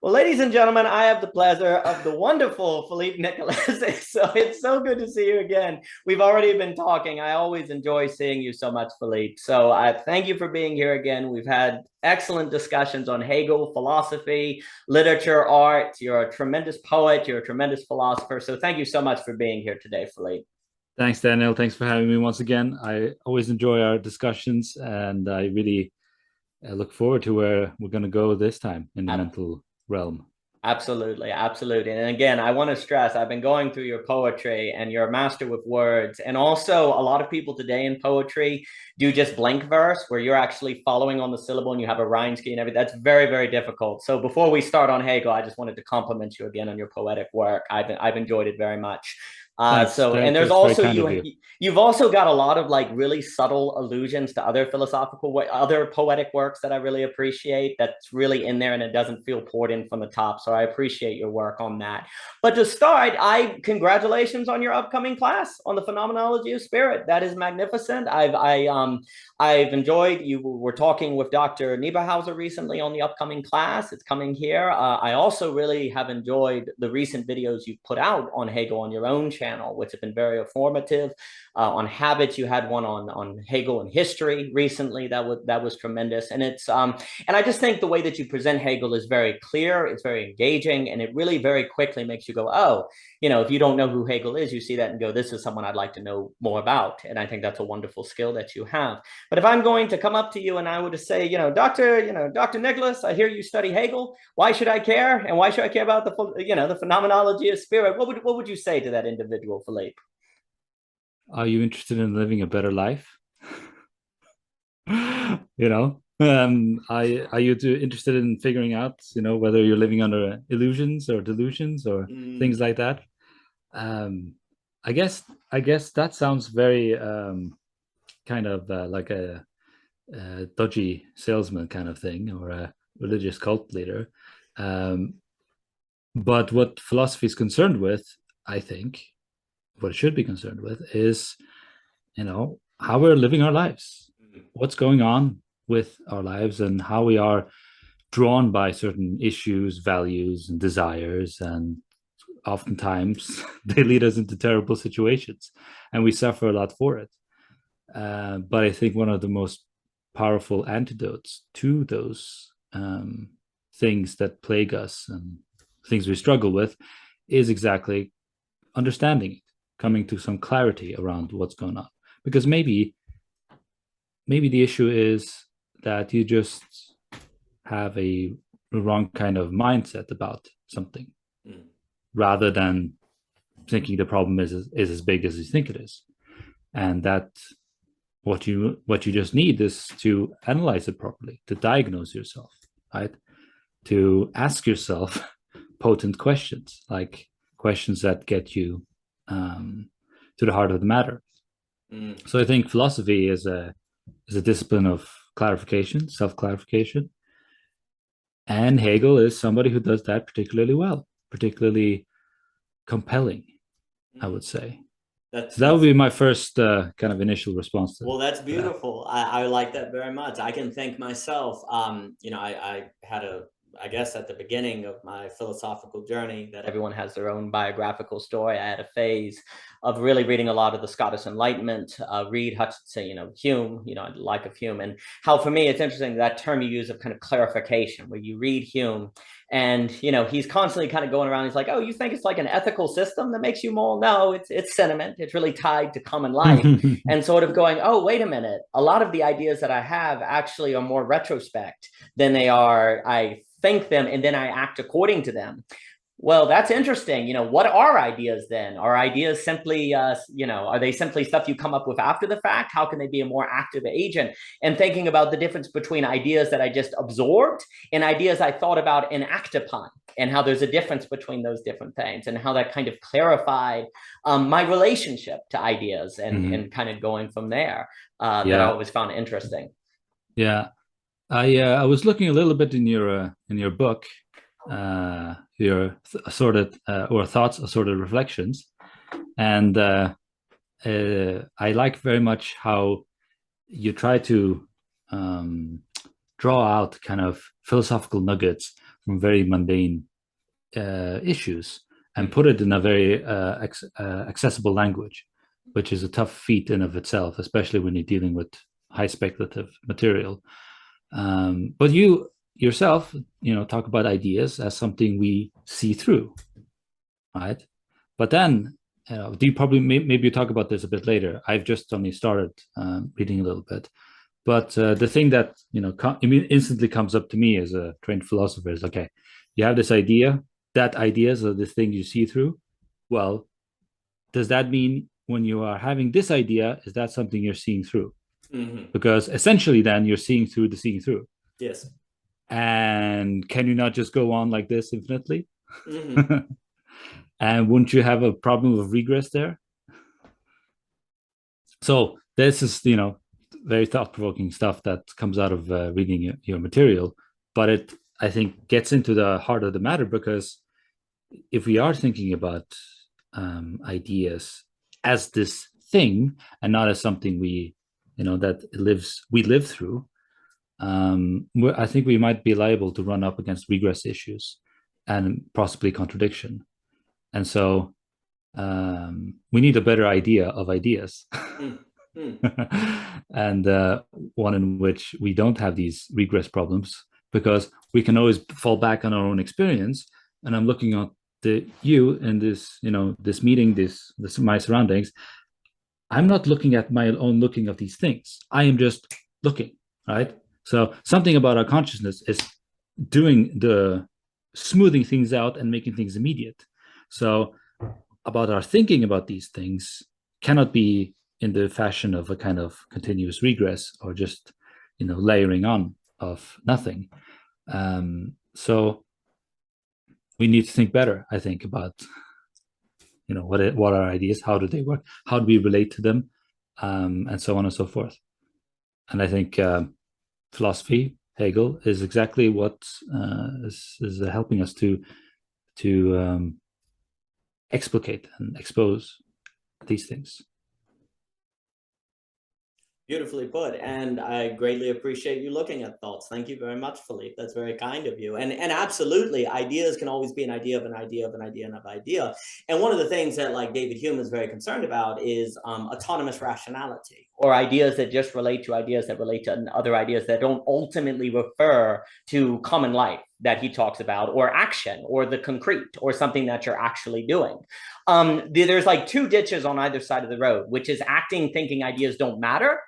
Well, ladies and gentlemen, I have the pleasure of the wonderful Filip Niklas. So it's so good to see you again. We've already been talking. I always enjoy seeing you so much, Filip. So I thank you for being here again. We've had excellent discussions on Hegel, philosophy, literature, art. You're a tremendous poet. You're a tremendous philosopher. So thank you so much for being here today, Filip. Thanks, Daniel. Thanks for having me once again. I always enjoy our discussions, and I really look forward to where we're going to go this time in the mental realm. Absolutely, absolutely. And again, I want to stress, I've been going through your poetry and you're a master with words. And also, a lot of people today in poetry do just blank verse where you're actually following on the syllable and you have a rhyme scheme and everything. That's very, very difficult. So before we start on Hegel, I just wanted to compliment you again on your poetic work. I've enjoyed it very much. Thanks. And there's That's very also kind of you. you've also got a lot of like really subtle allusions to other other poetic works that I really appreciate. That's really in there and it doesn't feel poured in from the top. So I appreciate your work on that. But to start, congratulations on your upcoming class on the Phenomenology of Spirit. That is magnificent. I've enjoyed, you were talking with Dr. Nieberhauser recently on the upcoming class. It's coming here. I also really have enjoyed the recent videos you've put out on Hegel on your own channel, which have been very informative. On habits, you had one on Hegel and history recently. That was tremendous. And and I just think the way that you present Hegel is very clear, it's very engaging, and it really very quickly makes you go, oh, if you don't know who Hegel is, you see that and go, this is someone I'd like to know more about. And I think that's a wonderful skill that you have. But if I'm going to come up to you and I were to say, Dr. Niklas, I hear you study Hegel. Why should I care? And why should I care about the phenomenology of spirit? What would you say to that individual, Philippe? Are you interested in living a better life? Are you interested in figuring out, whether you're living under illusions or delusions or things like that? I guess that sounds very kind of like a dodgy salesman kind of thing, or a religious cult leader. But what philosophy is concerned with, I think, what it should be concerned with is, how we're living our lives, what's going on with our lives, and how we are drawn by certain issues, values, and desires. And oftentimes they lead us into terrible situations, and we suffer a lot for it. But I think one of the most powerful antidotes to those things that plague us and things we struggle with is exactly understanding it, coming to some clarity around what's going on. Because maybe the issue is that you just have a wrong kind of mindset about something, rather than thinking the problem is as big as you think it is, and that what you just need is to analyze it properly, to diagnose yourself, right? To ask yourself potent questions, like questions that get you to the heart of the matter. So I think philosophy is a discipline of clarification, self-clarification, and Hegel is somebody who does that particularly well, particularly compelling, I would say. So that would be my first kind of initial response to. Well, that's beautiful. I like that very much. I can thank myself. I had I guess at the beginning of my philosophical journey, that everyone has their own biographical story. I had a phase of really reading a lot of the Scottish Enlightenment, read Hutchinson, Hume, like of Hume, and how for me it's interesting that term you use of kind of clarification, where you read Hume and he's constantly kind of going around. He's like, oh, you think it's like an ethical system that makes you moral? No, it's sentiment. It's really tied to common life. And sort of going, oh, wait a minute. A lot of the ideas that I have actually are more retrospect than they are I think them and then I act according to them. Well, that's interesting. What are ideas then? Are ideas simply, are they simply stuff you come up with after the fact? How can they be a more active agent? And thinking about the difference between ideas that I just absorbed and ideas I thought about and act upon, and how there's a difference between those different things, and how that kind of clarified my relationship to ideas and kind of going from there, that I always found interesting. Yeah. I was looking a little bit in your book, your assorted or thoughts, assorted reflections, and I like very much how you try to draw out kind of philosophical nuggets from very mundane issues and put it in a very accessible language, which is a tough feat in of itself, especially when you're dealing with high speculative material. But you yourself, talk about ideas as something we see through, right? But then, do you probably maybe you talk about this a bit later? I've just only started reading a little bit, but the thing that instantly comes up to me as a trained philosopher is, okay, you have this idea. That idea is the thing you see through. Well, does that mean when you are having this idea, is that something you're seeing through? Mm-hmm. Because essentially, then you're seeing through the seeing through. Yes. And can you not just go on like this infinitely? Mm-hmm. And wouldn't you have a problem of regress there? So this is, very thought-provoking stuff that comes out of reading your material, but it, I think, gets into the heart of the matter, because if we are thinking about ideas as this thing and not as something we live through, I think we might be liable to run up against regress issues and possibly contradiction. And so we need a better idea of ideas. And one in which we don't have these regress problems, because we can always fall back on our own experience. And I'm looking at you in this, this meeting, this my surroundings. I'm not looking at my own looking of these things. I am just looking, right? So something about our consciousness is doing the smoothing things out and making things immediate. So about our thinking about these things cannot be in the fashion of a kind of continuous regress or just layering on of nothing. So we need to think better, I think, about what are ideas, how do they work, how do we relate to them, and so on and so forth. And I think philosophy, Hegel, is exactly what is helping us to explicate and expose these things. Beautifully put, and I greatly appreciate you looking at thoughts. Thank you very much, Filip. That's very kind of you. And absolutely, ideas can always be an idea of an idea of an idea of an idea. And one of the things that like David Hume is very concerned about is autonomous rationality, or ideas that just relate to ideas that relate to other ideas that don't ultimately refer to common life that he talks about, or action, or the concrete, or something that you're actually doing. There's like two ditches on either side of the road, which is acting, thinking ideas don't matter,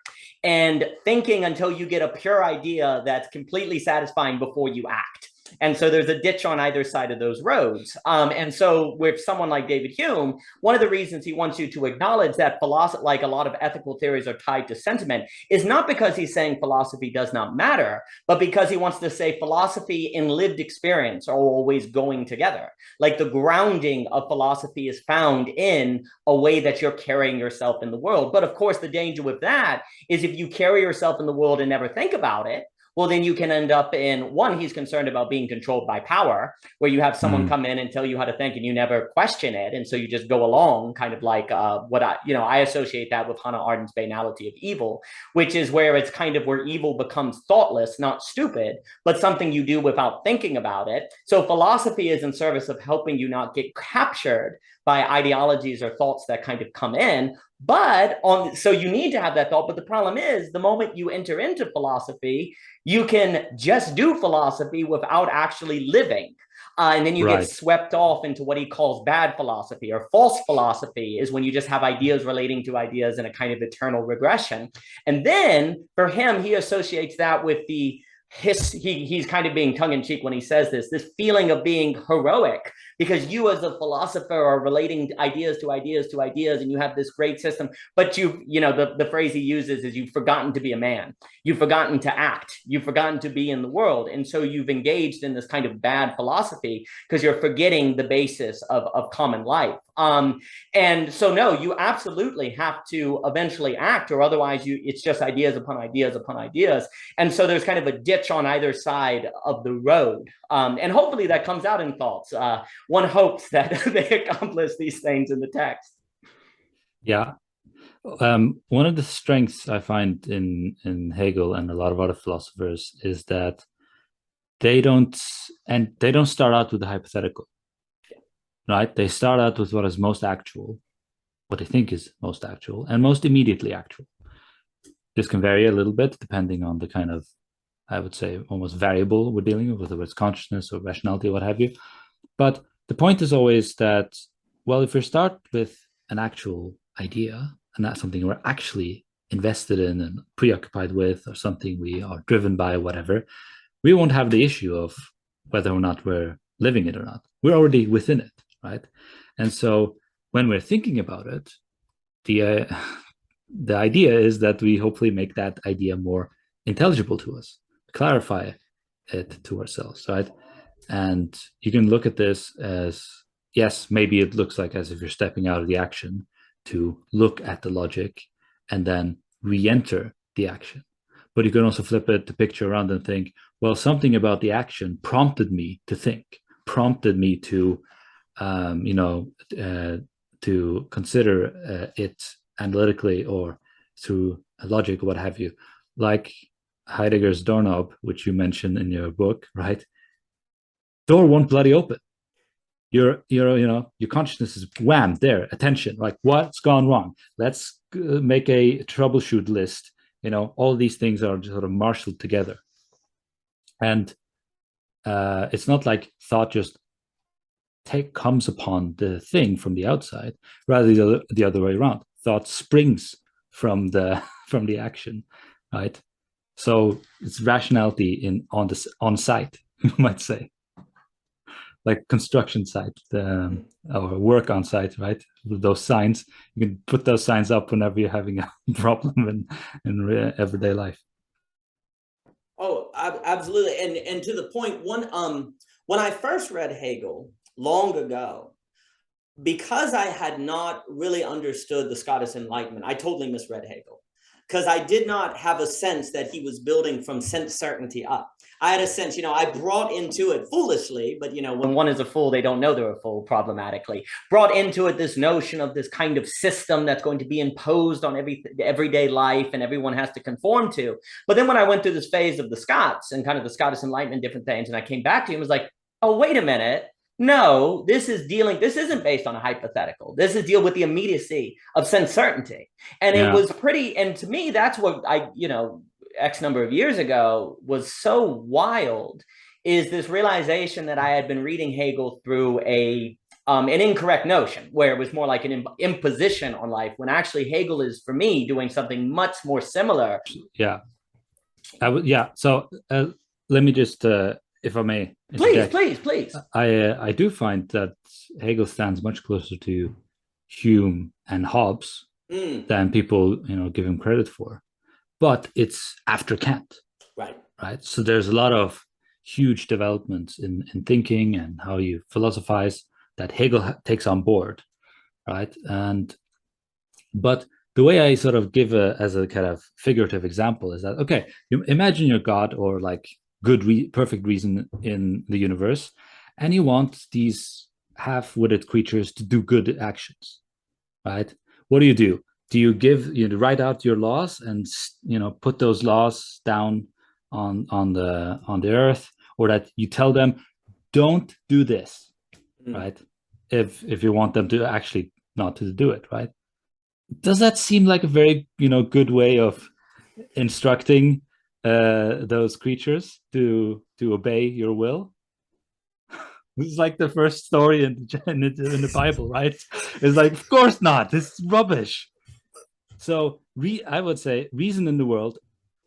and thinking until you get a pure idea that's completely satisfying before you act. And so there's a ditch on either side of those roads. And so with someone like David Hume, one of the reasons he wants you to acknowledge that philosophy, like a lot of ethical theories, are tied to sentiment, is not because he's saying philosophy does not matter, but because he wants to say philosophy and lived experience are always going together. Like the grounding of philosophy is found in a way that you're carrying yourself in the world. But of course, the danger with that is if you carry yourself in the world and never think about it, well, then you can end up in one, he's concerned about being controlled by power, where you have someone come in and tell you how to think and you never question it. And so you just go along, kind of like I associate that with Hannah Arendt's banality of evil, which is where it's kind of where evil becomes thoughtless, not stupid, but something you do without thinking about it. So philosophy is in service of helping you not get captured by ideologies or thoughts that kind of come in. So you need to have that thought. But the problem is, the moment you enter into philosophy, you can just do philosophy without actually living. And then you get swept off into what he calls bad philosophy, or false philosophy is when you just have ideas relating to ideas in a kind of eternal regression. And then for him, he associates that with he's kind of being tongue-in-cheek when he says this feeling of being heroic, because you as a philosopher are relating ideas to ideas to ideas, and you have this great system, but the phrase he uses is, you've forgotten to be a man, you've forgotten to act, you've forgotten to be in the world, and so you've engaged in this kind of bad philosophy because you're forgetting the basis of common life. And so no, you absolutely have to eventually act, or otherwise it's just ideas upon ideas upon ideas. And so there's kind of a ditch on either side of the road. And hopefully that comes out in thoughts. One hopes that they accomplish these things in the text. Yeah. One of the strengths I find in Hegel and a lot of other philosophers is that they don't start out with the hypothetical, right? They start out with what is most actual, what they think is most actual, and most immediately actual. This can vary a little bit depending on the kind of, I would say, almost variable we're dealing with, whether it's consciousness or rationality or what have you. But the point is always that, well, if we start with an actual idea and that's something we're actually invested in and preoccupied with, or something we are driven by, whatever, we won't have the issue of whether or not we're living it or not. We're already within it, right? And so when we're thinking about it, the idea is that we hopefully make that idea more intelligible to us, clarify it to ourselves, right? And you can look at this as, yes, maybe it looks like as if you're stepping out of the action to look at the logic and then re-enter the action. But you can also flip it, the picture around, and think, well, something about the action prompted me to think, prompted me to, to consider it analytically or through logic or what have you. Like Heidegger's doorknob, which you mentioned in your book, right? Door won't bloody open. Your consciousness is wham there, attention, like what's gone wrong? Let's make a troubleshoot list. All these things are sort of marshaled together, and it's not like thought just comes upon the thing from the outside. Rather, the other way around. Thought springs from the action, right? So it's rationality on site, you might say, like construction site or work on site, right? With those signs, you can put those signs up whenever you're having a problem in everyday life. Oh, absolutely. And to the point, when I first read Hegel long ago, because I had not really understood the Scottish Enlightenment, I totally misread Hegel, because I did not have a sense that he was building from sense certainty up. I had a sense, I brought into it foolishly, but when one is a fool, they don't know they're a fool, problematically. Brought into it this notion of this kind of system that's going to be imposed on everyday life and everyone has to conform to. But then when I went through this phase of the Scots and kind of the Scottish Enlightenment, different things, and I came back to him, it was like, oh, wait a minute. No, this isn't based on a hypothetical. This is deal with the immediacy of sense certainty. And it was pretty, and to me, that's what X number of years ago was so wild, is this realization that I had been reading Hegel through an incorrect notion, where it was more like an imposition on life, when actually Hegel is, for me, doing something much more similar. Yeah. So let me just, if I may interject. Please. I do find that Hegel stands much closer to Hume and Hobbes than people give him credit for, but it's after Kant, right? So there's a lot of huge developments in thinking and how you philosophize that Hegel takes on board, right? But the way I sort of give as a kind of figurative example is that, okay, you imagine you're God or like perfect reason in the universe, and you want these half-witted creatures to do good actions, right? What do? Do you write out your laws and put those laws down on the earth, or that you tell them don't do this, right? If you want them to actually not to do it, right? Does that seem like a very good way of instructing those creatures to obey your will? This is like the first story in the Bible, right? It's like, of course not. This is rubbish. So I would say reason in the world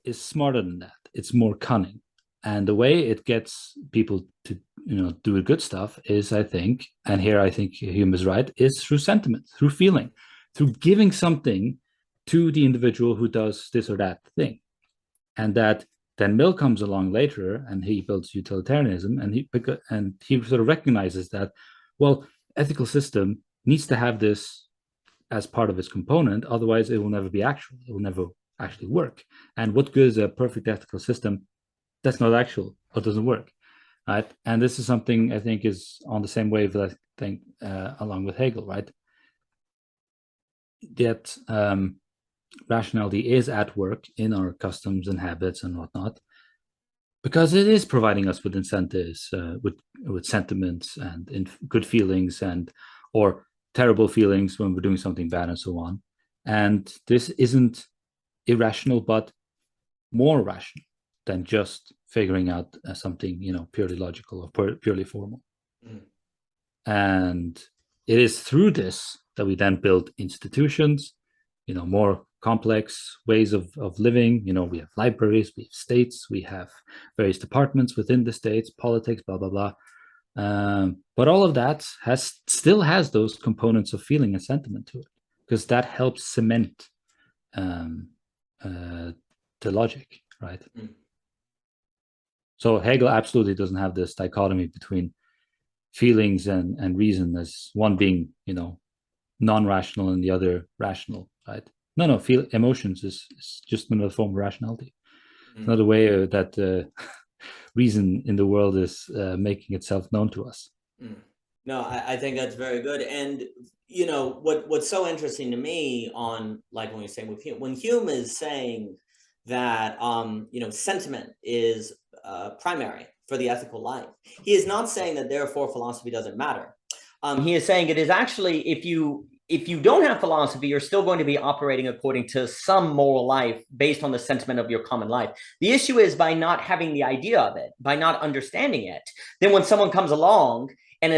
is smarter than that. It's more cunning, and the way it gets people to do good stuff is, I think, and here I think Hume is right, is through sentiment, through feeling, through giving something to the individual who does this or that thing. And that then Mill comes along later and he builds utilitarianism, and he sort of recognizes that, well, ethical system needs to have this as part of its component, otherwise it will never be actual. It will never actually work. And what good is a perfect ethical system that's not actual or doesn't work, right? And this is something I think is on the same wave that I think along with Hegel, right? That rationality is at work in our customs and habits and whatnot, because it is providing us with incentives, with sentiments and good feelings, and or terrible feelings when we're doing something bad and so on. And this isn't irrational, but more rational than just figuring out something, purely logical or purely formal. Mm. And it is through this that we then build institutions, more complex ways of living. We have libraries, we have states, we have various departments within the states, politics, blah, blah, blah. But all of that still has those components of feeling and sentiment to it, because that helps cement the logic, right? Mm. So Hegel absolutely doesn't have this dichotomy between feelings and reason, as one being, non-rational and the other rational, right? No, emotions is just another form of rationality. Mm. It's another way that reason in the world is making itself known to us. Mm. No, I think that's very good. And what's so interesting to me on, like, when we say when Hume is saying that sentiment is primary for the ethical life, he is not saying that therefore philosophy doesn't matter. He is saying it is actually, if you don't have philosophy, you're still going to be operating according to some moral life based on the sentiment of your common life. The issue is, by not having the idea of it, by not understanding it, then when someone comes along and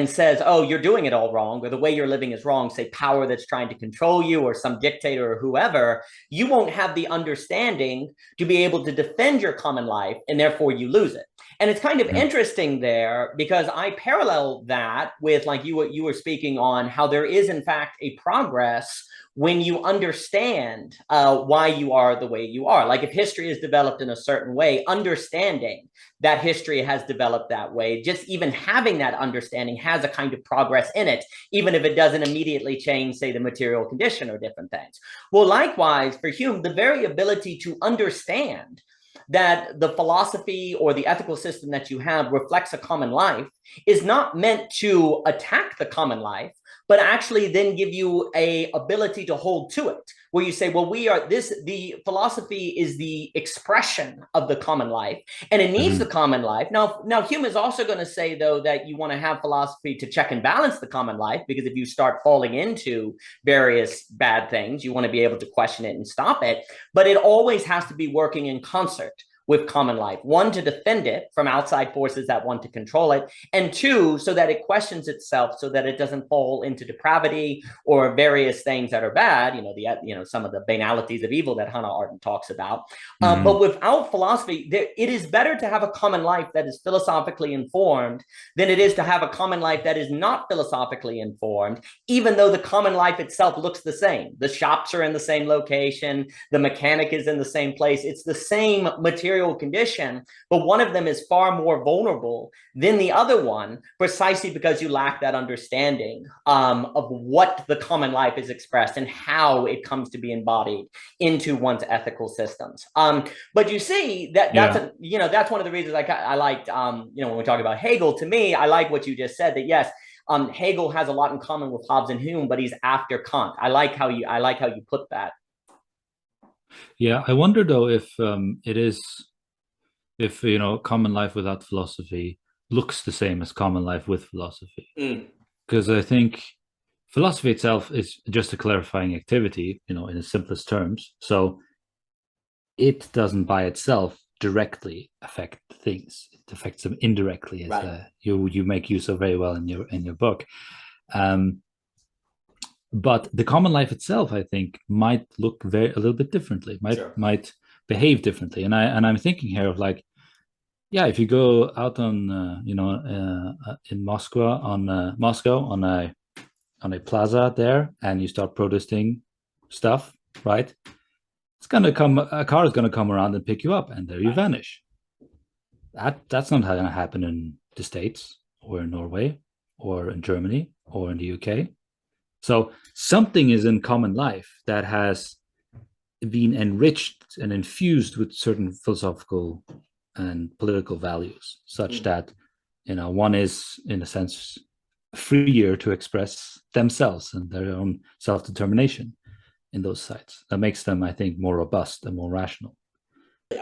says, oh, you're doing it all wrong, or the way you're living is wrong, say power that's trying to control you, or some dictator or whoever, you won't have the understanding to be able to defend your common life, and therefore you lose it. And it's kind of interesting there, because I parallel that with, like, you were speaking on how there is in fact a progress when you understand why you are the way you are. Like, if history is developed in a certain way, understanding that history has developed that way, just even having that understanding has a kind of progress in it, even if it doesn't immediately change, say, the material condition or different things. Well, likewise, for Hume, the very ability to understand that the philosophy or the ethical system that you have reflects a common life is not meant to attack the common life, but actually then give you a ability to hold to it, where you say, well, the philosophy is the expression of the common life, and it needs the common life. Now Hume is also going to say, though, that you want to have philosophy to check and balance the common life, because if you start falling into various bad things, you want to be able to question it and stop it. But it always has to be working in concert with common life. One, to defend it from outside forces that want to control it, and two, so that it questions itself, so that it doesn't fall into depravity or various things that are bad, some of the banalities of evil that Hannah Arendt talks about. But without philosophy, it is better to have a common life that is philosophically informed than it is to have a common life that is not philosophically informed, even though the common life itself looks the same. The shops are in the same location, the mechanic is in the same place, it's the same material condition, but one of them is far more vulnerable than the other one, precisely because you lack that understanding of what the common life is expressed and how it comes to be embodied into one's ethical systems. But you see that's one of the reasons I liked when we talk about Hegel. To me, I like what you just said, that yes, Hegel has a lot in common with Hobbes and Hume, but he's after Kant. I like how you put that. Yeah, I wonder though if common life without philosophy looks the same as common life with philosophy. Because I think philosophy itself is just a clarifying activity, in the simplest terms. So it doesn't by itself directly affect things; it affects them indirectly, as right. You make use of very well in your book. But the common life itself, I think, might look a little bit differently, might behave differently. And I'm thinking here of, like, yeah, if you go out on in Moscow on a plaza there, and you start protesting stuff, right? A car is gonna come around and pick you up, and there you vanish. That's not gonna happen in the States or in Norway or in Germany or in the UK. So something is in common life that has been enriched and infused with certain philosophical and political values, such that one is, in a sense, freer to express themselves and their own self-determination in those sites. That makes them, I think, more robust and more rational.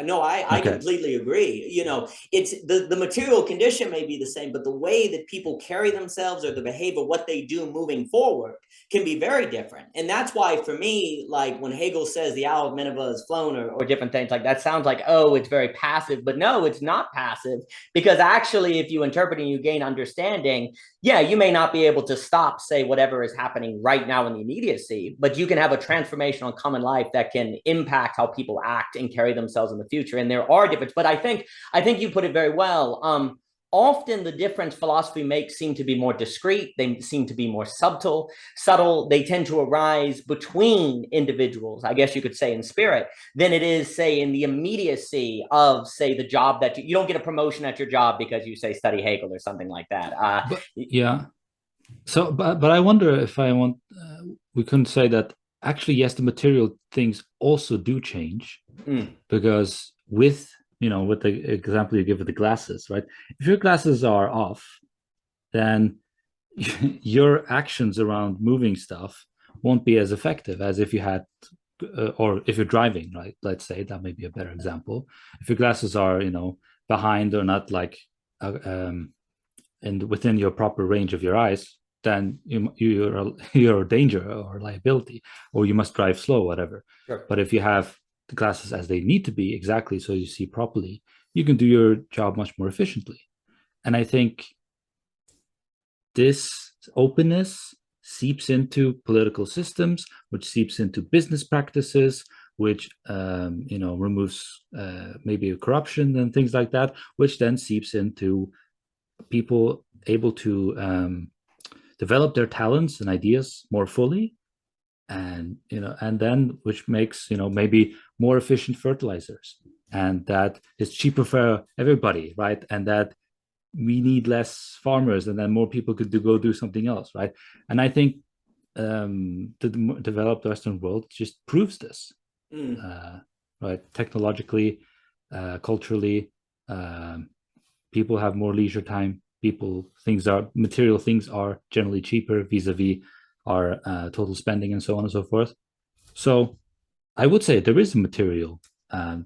No, I Okay. completely agree. You know, it's the material condition may be the same, but the way that people carry themselves or the behavior, what they do moving forward can be very different. And that's why for me, like when Hegel says the owl of Nineveh is flown or different things like that, sounds like, oh, it's very passive, but no, it's not passive, because actually if you interpret and you gain understanding, yeah, you may not be able to stop, say, whatever is happening right now in the immediacy, but you can have a transformational common life that can impact how people act and carry themselves in the future. And there are differences, but I think you put it very well. Often the difference philosophy makes seem to be more discrete. They seem to be more subtle. They tend to arise between individuals, I guess you could say, in spirit, than it is, say, in the immediacy of, say, the job that you don't get a promotion at your job because you say study Hegel or something like that. But yeah. So, but I wonder if we couldn't say that actually, yes, the material things also do change, because with with the example you give with the glasses, right? If your glasses are off, then your actions around moving stuff won't be as effective as if you had, or if you're driving, right? Let's say that may be a better example. If your glasses are, behind or not like, and within your proper range of your eyes, then you're a danger or liability, or you must drive slow, whatever. Sure. But if you have the glasses as they need to be, exactly so you see properly, you can do your job much more efficiently. And I think this openness seeps into political systems, which seeps into business practices, which removes maybe corruption and things like that, which then seeps into people able to develop their talents and ideas more fully, and then which makes maybe more efficient fertilizers, and that is cheaper for everybody, right? And that we need less farmers, and then more people could go do something else, right? And I think the developed Western world just proves this, right? Technologically, culturally, people have more leisure time. Material things are generally cheaper vis-a-vis our total spending and so on and so forth. So I would say there is a material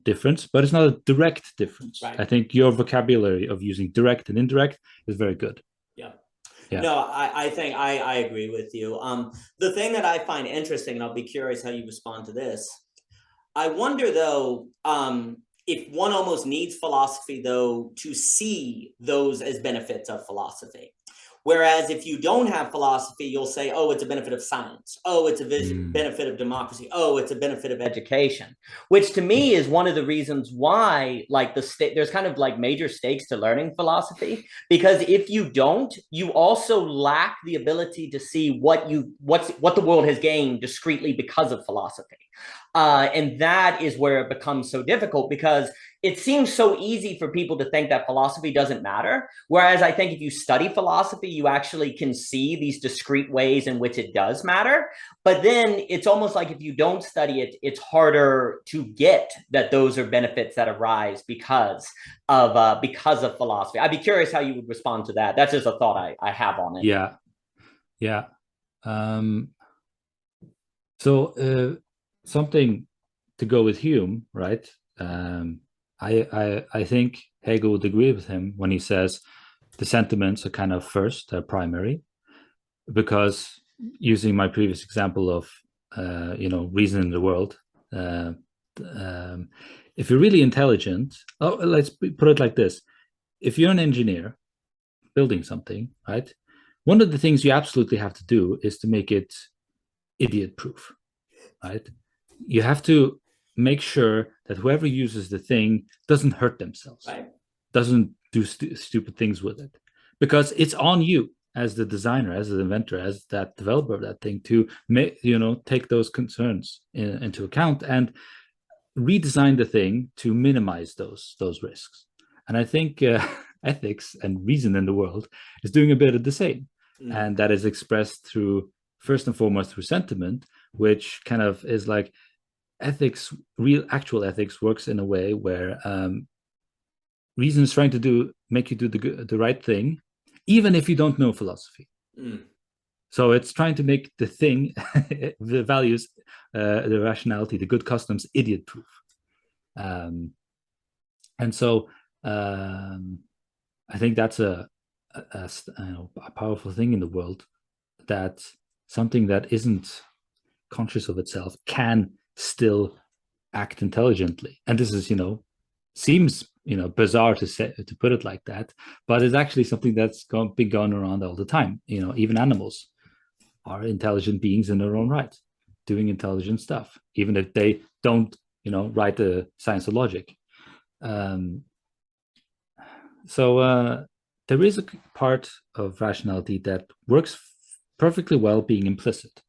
difference, but it's not a direct difference. Right. I think your vocabulary of using direct and indirect is very good. Yeah. Yeah. No, I think I agree with you. The thing that I find interesting, and I'll be curious how you respond to this, I wonder though, if one almost needs philosophy though to see those as benefits of philosophy. Whereas if you don't have philosophy, you'll say, oh, it's a benefit of science. Oh, it's a benefit of democracy. Oh, it's a benefit of education, which to me is one of the reasons why, like, there's kind of like major stakes to learning philosophy, because if you don't, you also lack the ability to see what the world has gained discreetly because of philosophy. And that is where it becomes so difficult, because it seems so easy for people to think that philosophy doesn't matter. Whereas I think if you study philosophy, you actually can see these discrete ways in which it does matter. But then it's almost like if you don't study it, it's harder to get that those are benefits that arise because of philosophy. I'd be curious how you would respond to that. That's just a thought I have on it. Yeah. Yeah. So something to go with Hume, right? I think Hegel would agree with him when he says the sentiments are kind of first, they're primary, because using my previous example of reason in the world, if you're really intelligent, let's put it like this: if you're an engineer building something, right, one of the things you absolutely have to do is to make it idiot proof, right? You have to make sure that whoever uses the thing doesn't hurt themselves, right, doesn't do stupid things with it, because it's on you as the designer, as the inventor, as that developer of that thing to take those concerns into account and redesign the thing to minimize those risks. And I think ethics and reason in the world is doing a bit of the same, and that is expressed through, first and foremost, through sentiment, which kind of is like ethics. Actual ethics works in a way where reason is trying to make you do the right thing, even if you don't know philosophy. So it's trying to make the thing, the values, the rationality, the good customs, idiot proof. And so I think that's a powerful thing in the world, that something that isn't conscious of itself can still act intelligently. And this is, seems, bizarre to say, to put it like that, but it's actually something that's been going around all the time. Even animals are intelligent beings in their own right, doing intelligent stuff, even if they don't, write the science of logic. So there is a part of rationality that works perfectly well being implicit.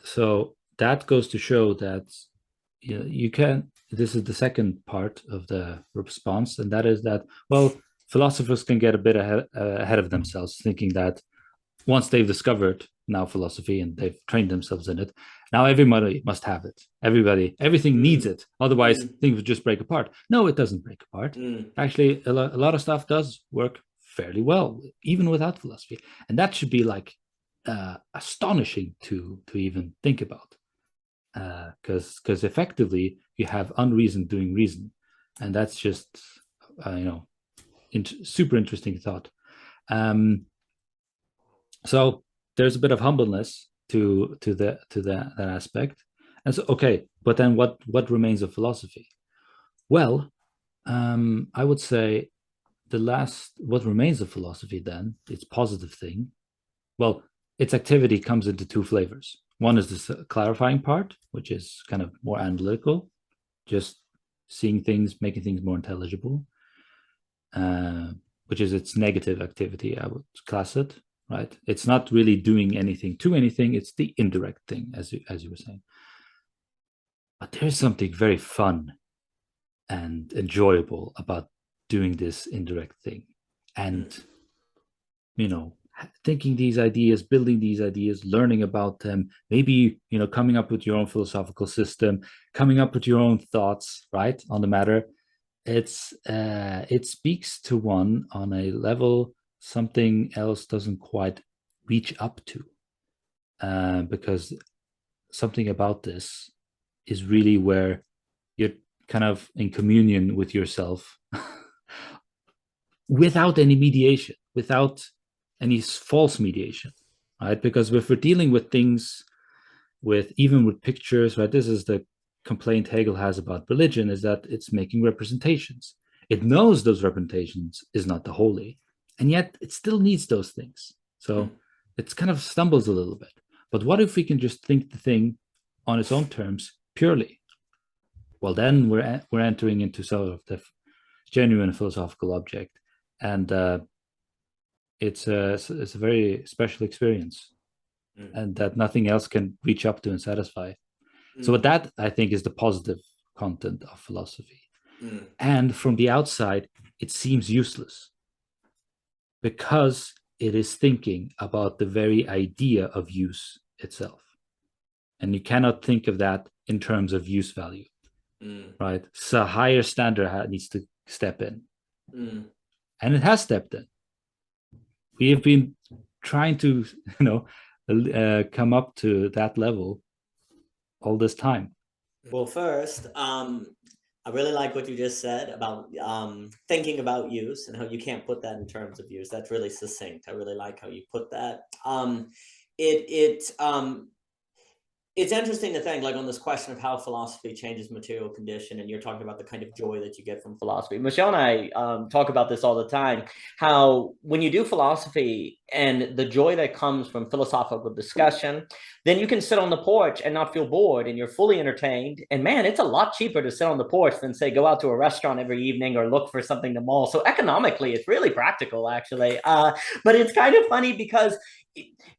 So that goes to show that you can, this is the second part of the response, and that is that, well, philosophers can get a bit ahead of themselves, thinking that once they've discovered now philosophy and they've trained themselves in it, now everybody must have it. Everything needs it. Otherwise, things would just break apart. No, it doesn't break apart. Actually, a lot of stuff does work fairly well, even without philosophy. And that should be like astonishing to even think about. Because effectively, you have unreason doing reason. And that's just, super interesting thought. So there's a bit of humbleness to that aspect. And so, okay, but then what remains of philosophy? Well, I would say what remains of philosophy then, its positive thing, well, its activity comes into two flavors. One is this clarifying part, which is kind of more analytical, just seeing things, making things more intelligible, which is its negative activity, I would class it. Right? It's not really doing anything to anything. It's the indirect thing, as you were saying. But there's something very fun and enjoyable about doing this indirect thing, and thinking these ideas, building these ideas, learning about them. Maybe coming up with your own philosophical system, coming up with your own thoughts, right, on the matter. It speaks to one on a level something else doesn't quite reach up to, because something about this is really where you're kind of in communion with yourself without any mediation, without any false mediation, right? Because if we're dealing with things, even with pictures, right? This is the complaint Hegel has about religion, is that it's making representations. It knows those representations is not the holy, and yet it still needs those things. So it kind of stumbles a little bit. But what if we can just think the thing on its own terms purely? Well, then we're entering into sort of the genuine philosophical object, and it's a very special experience, and that nothing else can reach up to and satisfy. So that, I think, is the positive content of philosophy. And from the outside, it seems useless because it is thinking about the very idea of use itself. And you cannot think of that in terms of use value, right? So a higher standard needs to step in. And it has stepped in. We have been trying to, come up to that level all this time. Well, first, I really like what you just said about thinking about use and how you can't put that in terms of use. That's really succinct. I really like how you put that. It's interesting to think, like, on this question of how philosophy changes material condition, and you're talking about the kind of joy that you get from philosophy. Michelle and I talk about this all the time, how when you do philosophy and the joy that comes from philosophical discussion, then you can sit on the porch and not feel bored, and you're fully entertained. And man, it's a lot cheaper to sit on the porch than, say, go out to a restaurant every evening or look for something in the mall. So economically, it's really practical, actually. But it's kind of funny because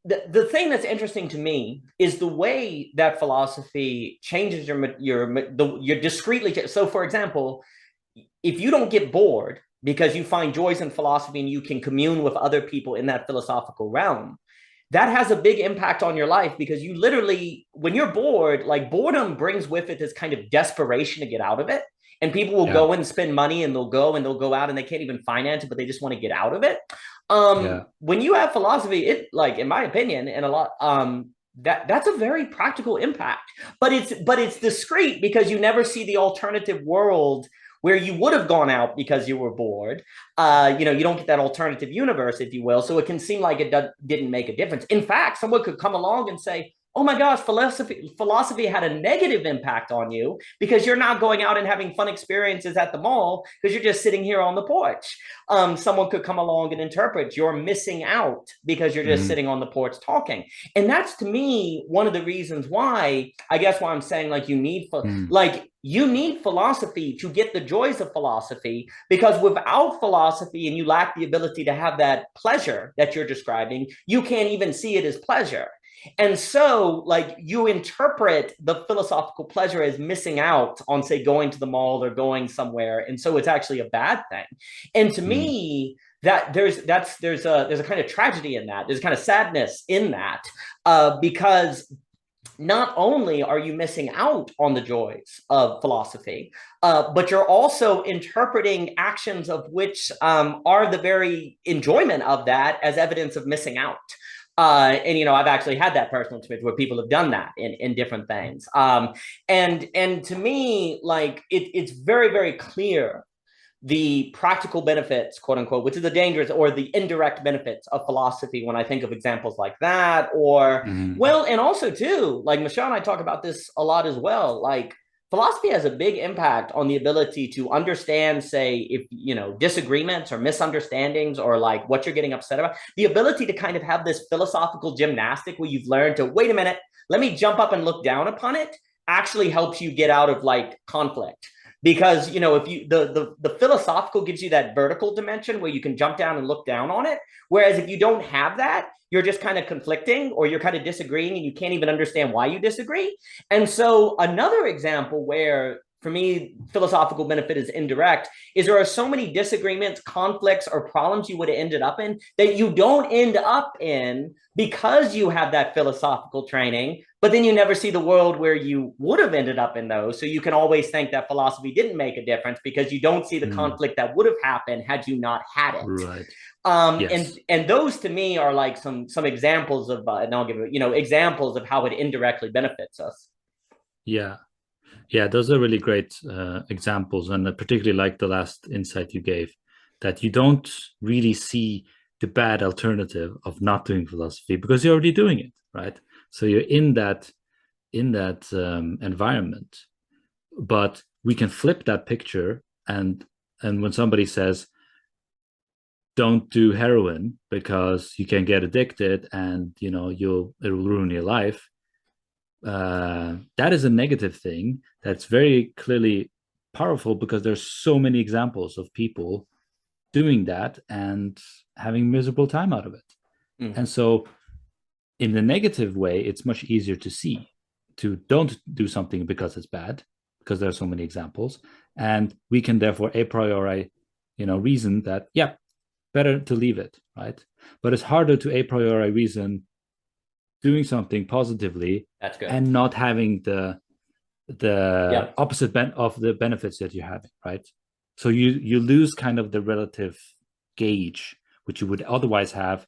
the thing that's interesting to me is the way that philosophy changes your discretely. So, for example, if you don't get bored because you find joys in philosophy and you can commune with other people in that philosophical realm, that has a big impact on your life, because you literally, when you're bored, like, boredom brings with it this kind of desperation to get out of it. And people will go and spend money, and they'll go out and they can't even finance it, but they just want to get out of it. When you have philosophy, it, like, in my opinion, and a lot, that's a very practical impact, but it's discrete because you never see the alternative world where you would have gone out because you were bored. You don't get that alternative universe, if you will. So it can seem like it didn't make a difference. In fact, someone could come along and say, oh my gosh, philosophy had a negative impact on you because you're not going out and having fun experiences at the mall because you're just sitting here on the porch. Someone could come along and interpret you're missing out because you're just sitting on the porch talking. And that's, to me, one of the reasons why, I guess, why I'm saying, like, you need philosophy to get the joys of philosophy, because without philosophy and you lack the ability to have that pleasure that you're describing, you can't even see it as pleasure. And so, like, you interpret the philosophical pleasure as missing out on, say, going to the mall or going somewhere, and so it's actually a bad thing. And to me, that there's a kind of tragedy in that. There's a kind of sadness in that, because not only are you missing out on the joys of philosophy, but you're also interpreting actions of which are the very enjoyment of that as evidence of missing out. And I've actually had that personal experience where people have done that in different things. And to me, like, it's very, very clear the practical benefits, quote unquote, which is the dangerous or the indirect benefits of philosophy when I think of examples like that. Or, well, and also too, like Michelle and I talk about this a lot as well. Like, philosophy has a big impact on the ability to understand, say, if disagreements or misunderstandings or like what you're getting upset about, the ability to kind of have this philosophical gymnastic where you've learned to, wait a minute, let me jump up and look down upon it, actually helps you get out of like conflict. Because if you the philosophical gives you that vertical dimension where you can jump down and look down on it, whereas if you don't have that, you're just kind of conflicting or you're kind of disagreeing and you can't even understand why you disagree. And so another example where, for me, philosophical benefit is indirect is there are so many disagreements, conflicts, or problems you would have ended up in that you don't end up in because you have that philosophical training, but then you never see the world where you would have ended up in those. So you can always think that philosophy didn't make a difference because you don't see the conflict that would have happened had you not had it. Right. Yes. And those to me are like some examples of, and I'll give examples of how it indirectly benefits us. Yeah. Yeah, those are really great examples, and I particularly like the last insight you gave, that you don't really see the bad alternative of not doing philosophy because you're already doing it, right? So you're in that environment, but we can flip that picture, and when somebody says, "Don't do heroin because you can get addicted, and it'll ruin your life." That is a negative thing that's very clearly powerful because there's so many examples of people doing that and having miserable time out of it. And so in the negative way, it's much easier to see, to don't do something because it's bad, because there are so many examples, and we can therefore a priori reason that, yeah, better to leave it, right? But it's harder to a priori reason doing something positively, that's good, and not having the opposite of the benefits that you're having, right? So you lose kind of the relative gauge which you would otherwise have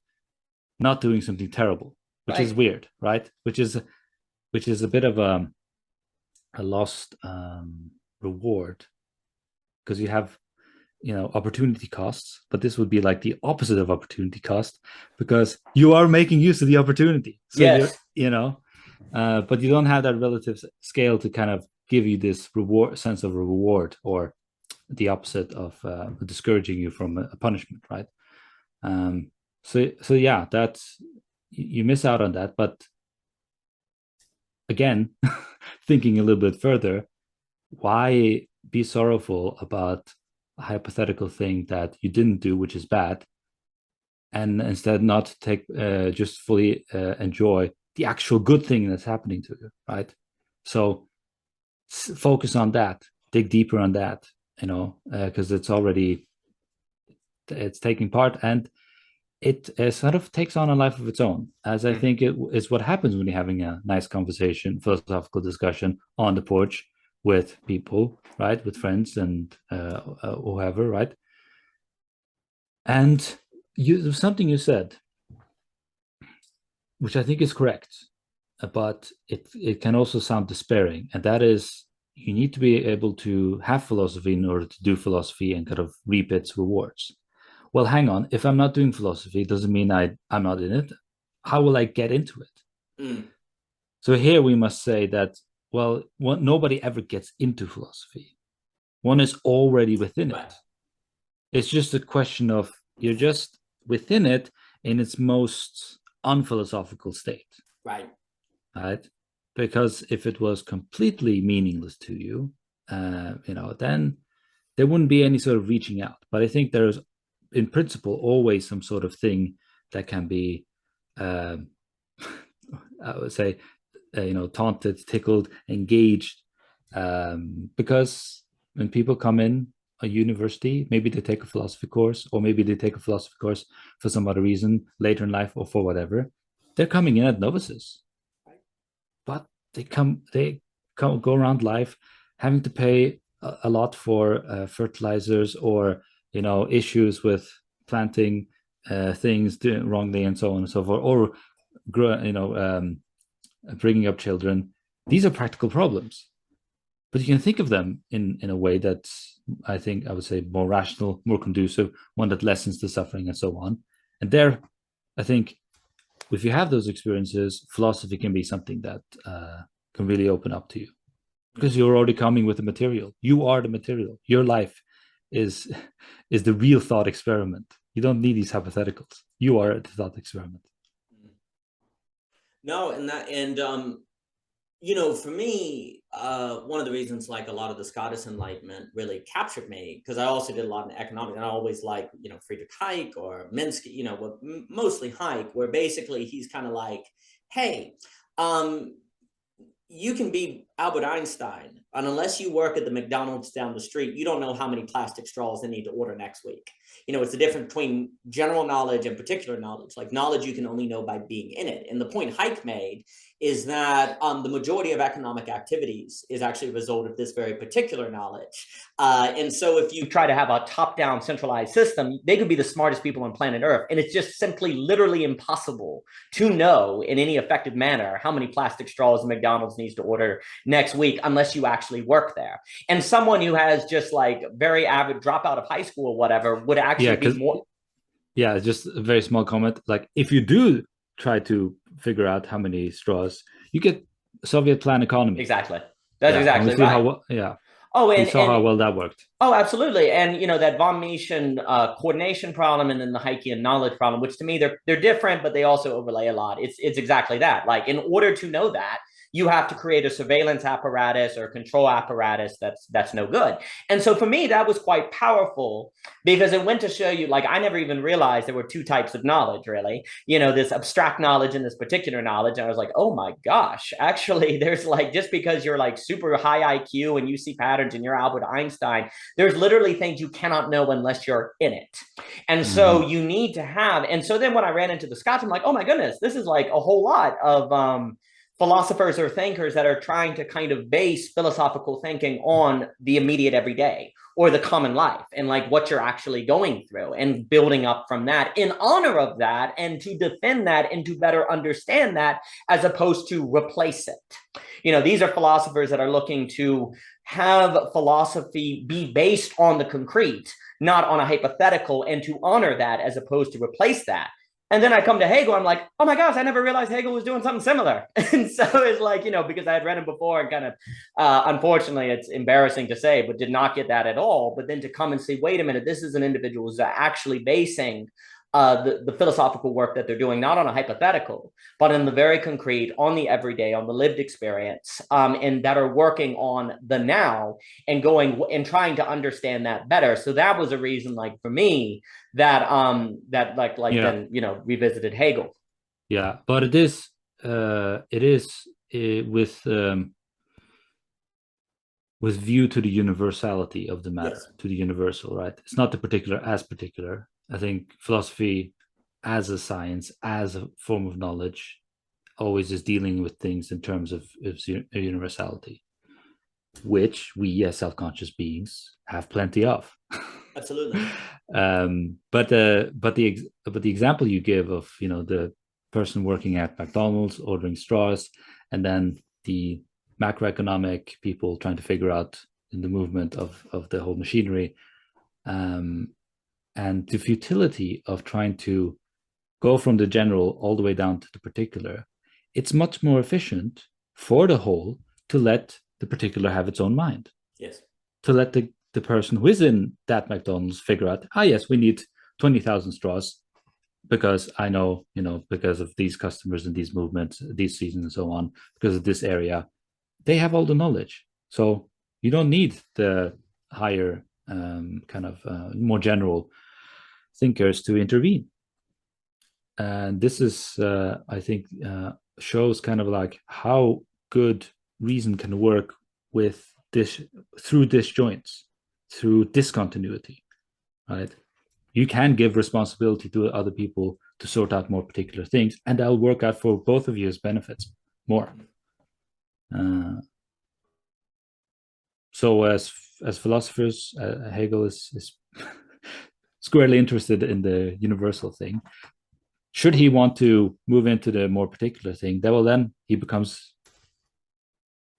not doing something terrible, which is weird, right? Which is a bit of a lost reward, because you have opportunity costs, but this would be like the opposite of opportunity cost because you are making use of the opportunity. So yes. but you don't have that relative scale to kind of give you this sense of reward, or the opposite of discouraging you from a punishment, right? So yeah, that's, you miss out on that. But again, thinking a little bit further, why be sorrowful about a hypothetical thing that you didn't do, which is bad, and instead not take just fully enjoy the actual good thing that's happening to you, right? So focus on that, dig deeper on that, because it's taking part, and it sort of takes on a life of its own, as I think it is what happens when you're having a nice conversation, philosophical discussion on the porch with people, right? With friends and whoever, right? And something you said, which I think is correct, but it can also sound despairing, and that is you need to be able to have philosophy in order to do philosophy and kind of reap its rewards. Well, hang on. If I'm not doing philosophy, it doesn't mean I'm not in it. How will I get into it? Mm. So here we must say that, well, nobody ever gets into philosophy. One is already within Right. it. It's just a question of you're just within it in its most unphilosophical state. Right. Right? Because if it was completely meaningless to you, then there wouldn't be any sort of reaching out. But I think there's, in principle, always some sort of thing that can be, I would say, taunted, tickled, engaged, because when people come in a university, maybe they take a philosophy course, or maybe they take a philosophy course for some other reason later in life or for whatever. They're coming in as novices, but go around life having to pay a lot for fertilizers, or issues with planting things wrongly and so on and so forth, or bringing up children. These are practical problems, but you can think of them in a way that's, I think, I would say, more rational, more conducive, one that lessens the suffering and so on. And there, I think, if you have those experiences, philosophy can be something that can really open up to you, because you're already coming with the material. You are the material. Your life is the real thought experiment. You don't need these hypotheticals. You are the thought experiment. No, for me, one of the reasons, like, a lot of the Scottish Enlightenment really captured me, because I also did a lot in economics, and I always like, Friedrich Hayek or Minsky, mostly Hayek, where basically he's kind of like, hey, you can be Albert Einstein, and unless you work at the McDonald's down the street, you don't know how many plastic straws they need to order next week. It's the difference between general knowledge and particular knowledge. Like, knowledge you can only know by being in it. And the point Hayek made is that the majority of economic activities is actually a result of this very particular knowledge. And so if you try to have a top-down centralized system, they could be the smartest people on planet Earth, and it's just simply literally impossible to know in any effective manner how many plastic straws McDonald's needs to order next week unless you actually work there. And someone who has just like very avid dropout of high school or whatever would actually be more. Yeah, just a very small comment. Like, if you do try to figure out how many straws, you get Soviet plan economy. Exactly. That's exactly right. We saw how well that worked. Oh, absolutely. And, that von Mises coordination problem, and then the Halkyon knowledge problem, which to me, they're different, but they also overlay a lot. It's exactly that. Like, in order to know that, you have to create a surveillance apparatus or control apparatus that's no good. And so for me, that was quite powerful, because it went to show you, like, I never even realized there were two types of knowledge, really. This abstract knowledge and this particular knowledge. And I was like, oh my gosh, actually, there's like, just because you're like super high IQ and you see patterns and you're Albert Einstein, there's literally things you cannot know unless you're in it. And so you need to have, and so then when I ran into the Scots, I'm like, oh my goodness, this is like a whole lot of philosophers or thinkers that are trying to kind of base philosophical thinking on the immediate everyday or the common life, and like what you're actually going through, and building up from that in honor of that, and to defend that and to better understand that, as opposed to replace it. These are philosophers that are looking to have philosophy be based on the concrete, not on a hypothetical, and to honor that as opposed to replace that. And then I come to Hegel, I'm like, oh my gosh, I never realized Hegel was doing something similar. And so it's like, because I had read him before, and kind of, unfortunately, it's embarrassing to say, but did not get that at all. But then to come and say, wait a minute, this is an individual who's actually basing the philosophical work that they're doing, not on a hypothetical, but in the very concrete, on the everyday, on the lived experience, and that are working on the now, and going and trying to understand that better. So that was a reason, like, for me, that then revisited Hegel. Yeah, but it is with view to the universality of the matter, yes, to the universal, right? It's not the particular as particular. I think philosophy as a science, as a form of knowledge, always is dealing with things in terms of universality, which we as self-conscious beings have plenty of. Absolutely. But the example you give of the person working at McDonald's ordering straws, and then the macroeconomic people trying to figure out in the movement of the whole machinery, and the futility of trying to go from the general all the way down to the particular. It's much more efficient for the whole to let the particular have its own mind. Yes. To let the person who is in that McDonald's figure out, yes, we need 20,000 straws because I know, because of these customers and these movements, these seasons and so on, because of this area, they have all the knowledge. So you don't need the higher more general thinkers to intervene. And this is, I think, shows kind of like how good reason can work with this, through disjoints, through discontinuity, right? You can give responsibility to other people to sort out more particular things, and that'll work out for both of you as benefits more. So as philosophers, Hegel is squarely interested in the universal thing. Should he want to move into the more particular thing, then he becomes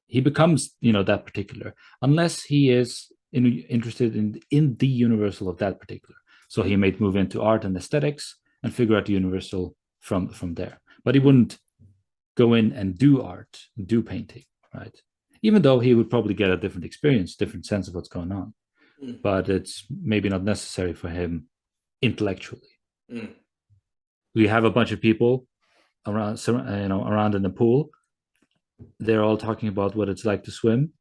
that particular, unless he is interested in the universal of that particular. So he might move into art and aesthetics and figure out the universal from there. But he wouldn't go in and do art, do painting, right? Even though he would probably get a different experience, different sense of what's going on. But it's maybe not necessary for him intellectually. We have a bunch of people around in the pool. They're all talking about what it's like to swim.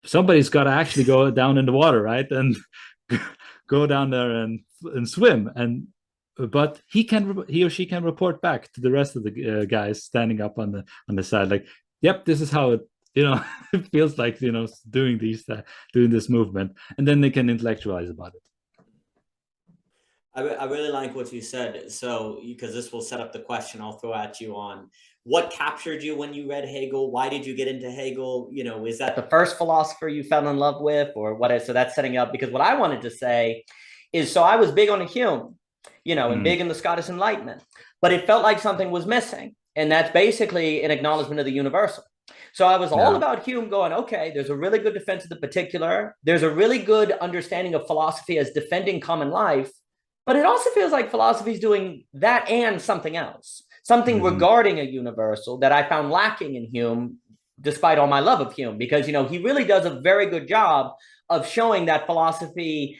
Somebody's got to actually go down in the water, right, and go down there and swim. But he or she can report back to the rest of the guys standing up on the side, like, yep, this is how it it feels like doing this movement, and then they can intellectualize about it. I really like what you said. So, because this will set up the question I'll throw at you on what captured you when you read Hegel. Why did you get into Hegel? Is that the first philosopher you fell in love with, or what is? So that's setting up, because what I wanted to say is, so I was big on Hume, and big in the Scottish Enlightenment, but it felt like something was missing, and that's basically an acknowledgement of the universal. So I was all about Hume going, okay, there's a really good defense of the particular. There's a really good understanding of philosophy as defending common life. But it also feels like philosophy is doing that and something else, something regarding a universal that I found lacking in Hume, despite all my love of Hume, because, he really does a very good job of showing that philosophy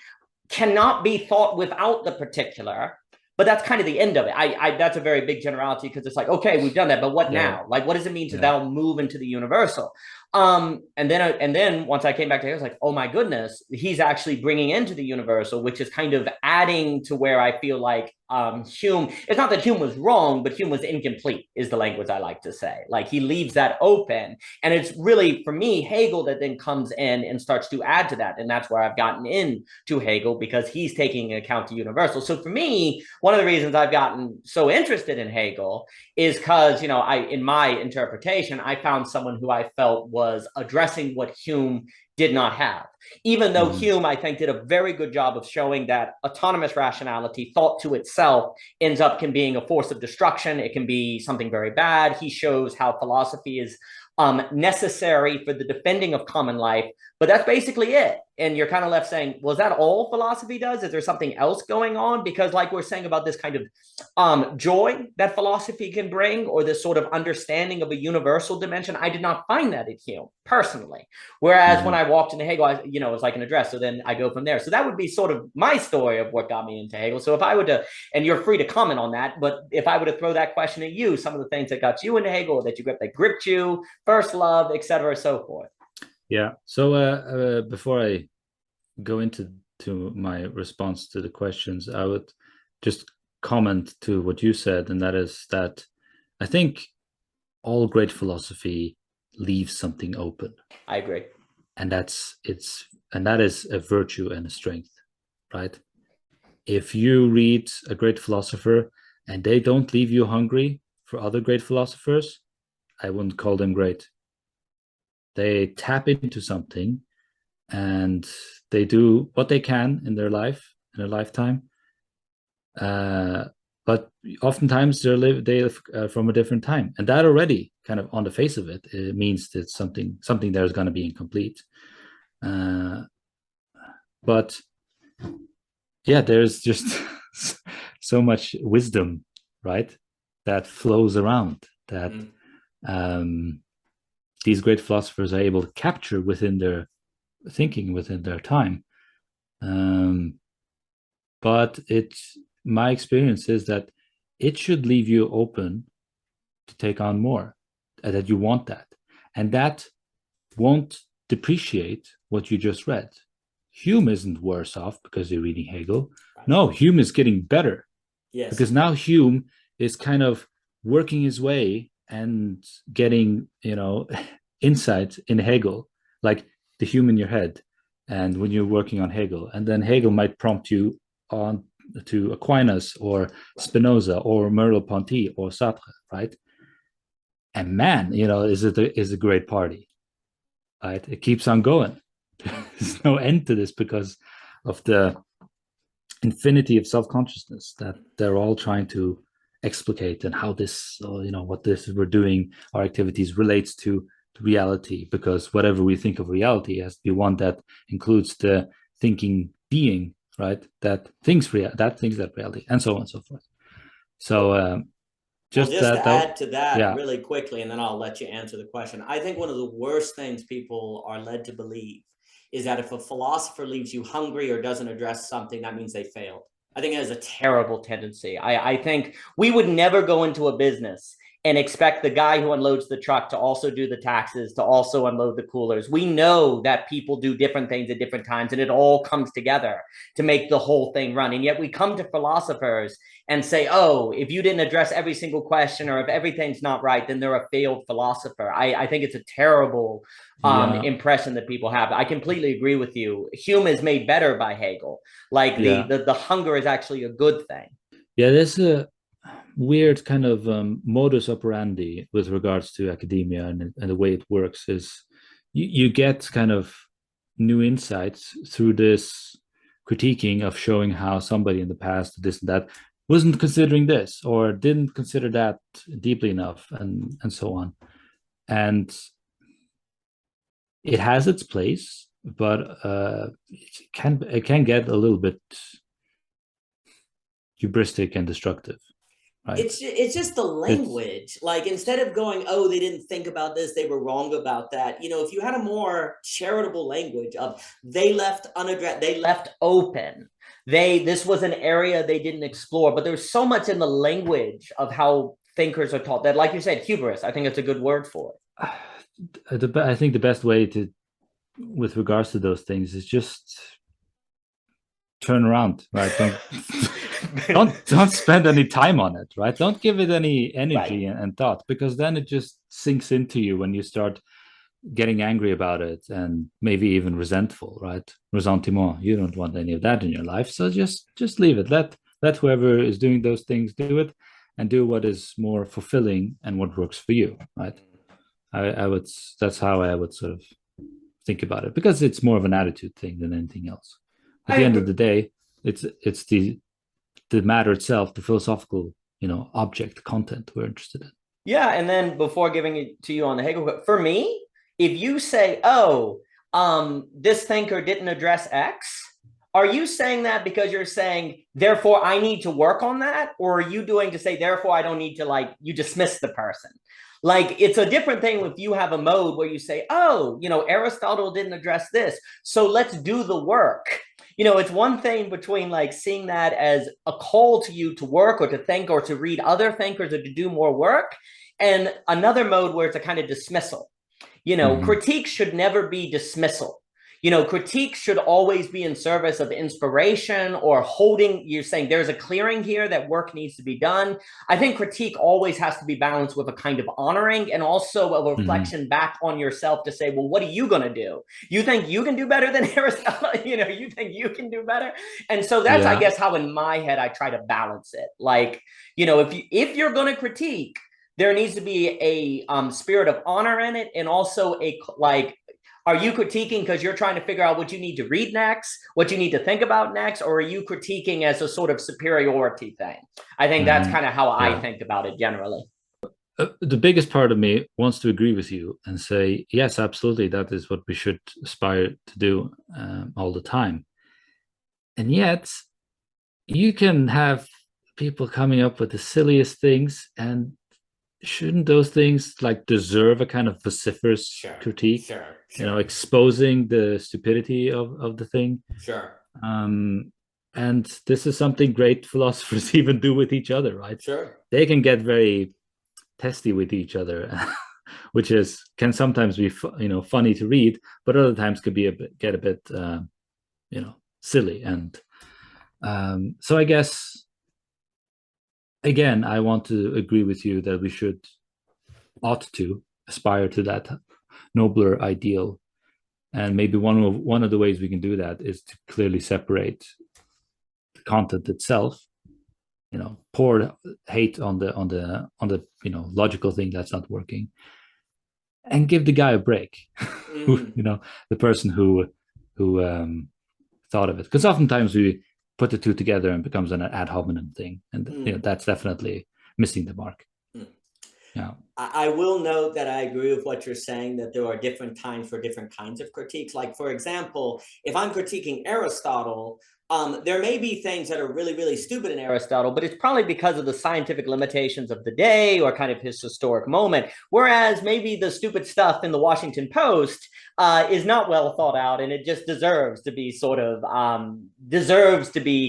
cannot be thought without the particular. But that's kind of the end of it. That's a very big generality, because it's like, okay, we've done that, but what now? Like, what does it mean to that'll move into the universal? And then once I came back to here, I was like, oh my goodness, he's actually bringing into the universal, which is kind of adding to where I feel like Hume, it's not that Hume was wrong, but Hume was incomplete is the language I like to say. Like, he leaves that open, and it's really, for me, Hegel that then comes in and starts to add to that. And that's where I've gotten into Hegel, because he's taking into account the universal. So for me, one of the reasons I've gotten so interested in Hegel is because, in my interpretation, I found someone who I felt was addressing what Hume did not have. Even though Hume, I think, did a very good job of showing that autonomous rationality, thought to itself, ends up being a force of destruction. It can be something very bad. He shows how philosophy is necessary for the defending of common life, but that's basically it. And you're kind of left saying, well, is that all philosophy does? Is there something else going on? Because like we're saying about this kind of joy that philosophy can bring, or this sort of understanding of a universal dimension, I did not find that in Hume personally. Whereas when I walked into Hegel, it was like an address. So then I go from there. So that would be sort of my story of what got me into Hegel. So if I were to, and you're free to comment on that, but if I were to throw that question at you, some of the things that got you into Hegel, that gripped you, first love, etc., so forth. Yeah. So before I go into my response to the questions, I would just comment to what you said, and that is that I think all great philosophy leaves something open. I agree. And that is a virtue and a strength, right? If you read a great philosopher and they don't leave you hungry for other great philosophers, I wouldn't call them great. They tap into something and they do what they can in their life, in their lifetime, but oftentimes they live from a different time, and that already kind of on the face of it, it means that something there is going to be incomplete. But yeah, there's just so much wisdom, right, that flows around that these great philosophers are able to capture within their thinking, within their time. But my experience is that it should leave you open to take on more, that you want that. And that won't depreciate what you just read. Hume isn't worse off because you're reading Hegel. No, Hume is getting better. Yes. Because now Hume is kind of working his way and getting, insight in Hegel, like the Hume in your head. And when you're working on Hegel, and then Hegel might prompt you on to Aquinas or Spinoza or Merleau-Ponty or Sartre, right? And man, is a great party, right? It keeps on going. There's no end to this because of the infinity of self-consciousness that they're all trying to explicate, and how this, what this we're doing, our activities relates to reality, because whatever we think of reality has to be one that includes the thinking being, right, that thinks that reality, and so on and so forth. So just to add to that really quickly, and then I'll let you answer the question. I think one of the worst things people are led to believe is that if a philosopher leaves you hungry or doesn't address something, that means they failed. I think it is a terrible tendency. I think we would never go into a business and expect the guy who unloads the truck to also do the taxes, to also unload the coolers. We know that people do different things at different times, and it all comes together to make the whole thing run. And yet we come to philosophers and say, oh, if you didn't address every single question, or if everything's not right, then they're a failed philosopher. I think it's a terrible impression that people have. I completely agree with you. Hume is made better by Hegel. Like the hunger is actually a good thing. Yeah, there's a weird kind of modus operandi with regards to academia, and the way it works is you get kind of new insights through this critiquing of showing how somebody in the past, this and that, wasn't considering this or didn't consider that deeply enough, and so on. And it has its place, but it can get a little bit hubristic and destructive. Right. It's just the language. Like, instead of going, oh, they didn't think about this, they were wrong about that. If you had a more charitable language of they left unaddressed, they left open, this was an area they didn't explore. But there's so much in the language of how thinkers are taught that, like you said, hubris, I think it's a good word for it. I think the best way with regards to those things, is just turn around, right? Don't spend any time on it, right? Don't give it any energy and thought, because then it just sinks into you when you start getting angry about it, and maybe even resentful, right? Ressentiment. You don't want any of that in your life, so just leave it. Let whoever is doing those things do it, and do what is more fulfilling and what works for you, right? That's how I would sort of think about it, because it's more of an attitude thing than anything else. At the end of the day, it's the matter itself, the philosophical, object, content we're interested in. Yeah, and then before giving it to you on the Hegel, for me, if you say, oh, this thinker didn't address X, are you saying that because you're saying, therefore, I need to work on that? Or are you doing to say, therefore, I don't need to, you dismiss the person? Like, it's a different thing if you have a mode where you say, oh, Aristotle didn't address this, so let's do the work. It's one thing between seeing that as a call to you to work or to think or to read other thinkers or to do more work, and another mode where it's a kind of dismissal. Critique should never be dismissal. Critique should always be in service of inspiration, or you're saying there's a clearing here, that work needs to be done. I think critique always has to be balanced with a kind of honoring, and also a reflection back on yourself to say, well, what are you going to do? You think you can do better than Aristotle? You think you can do better? And so that's, I guess, how in my head I try to balance it. If you're going to critique, there needs to be a spirit of honor in it, and also Are you critiquing because you're trying to figure out what you need to read next, what you need to think about next, or are you critiquing as a sort of superiority thing? I think that's kind of how I think about it generally. The biggest part of me wants to agree with you and say, yes, absolutely, that is what we should aspire to do all the time. And yet, you can have people coming up with the silliest things, and shouldn't those things like deserve a kind of vociferous critique? Exposing the stupidity of the thing. And this is something great philosophers even do with each other, right? They can get very testy with each other, which can sometimes be funny to read, but other times could be get a bit silly. And so I guess again, I want to agree with you that we ought to aspire to that nobler ideal. And maybe one of the ways we can do that is to clearly separate the content itself, pour hate on the logical thing that's not working, and give the guy a break. The person who thought of it, because oftentimes we put the two together and becomes an ad hominem thing, and that's definitely missing the mark. Yeah. I will note that I agree with what you're saying, that there are different times for different kinds of critiques. Like, for example, if I'm critiquing Aristotle, there may be things that are really, really stupid in Aristotle, but it's probably because of the scientific limitations of the day or kind of his historic moment. Whereas maybe the stupid stuff in the Washington Post is not well thought out, and it just deserves to be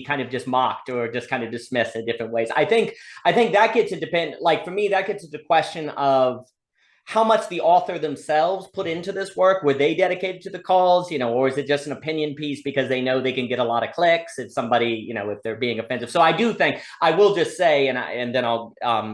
kind of just mocked or just kind of dismissed in different ways. I think that gets to depend, like for me, that gets to the question of how much the author themselves put into this work. Were they dedicated to the cause, or is it just an opinion piece because they know they can get a lot of clicks if somebody, if they're being offensive? So I do think, I will just say, and then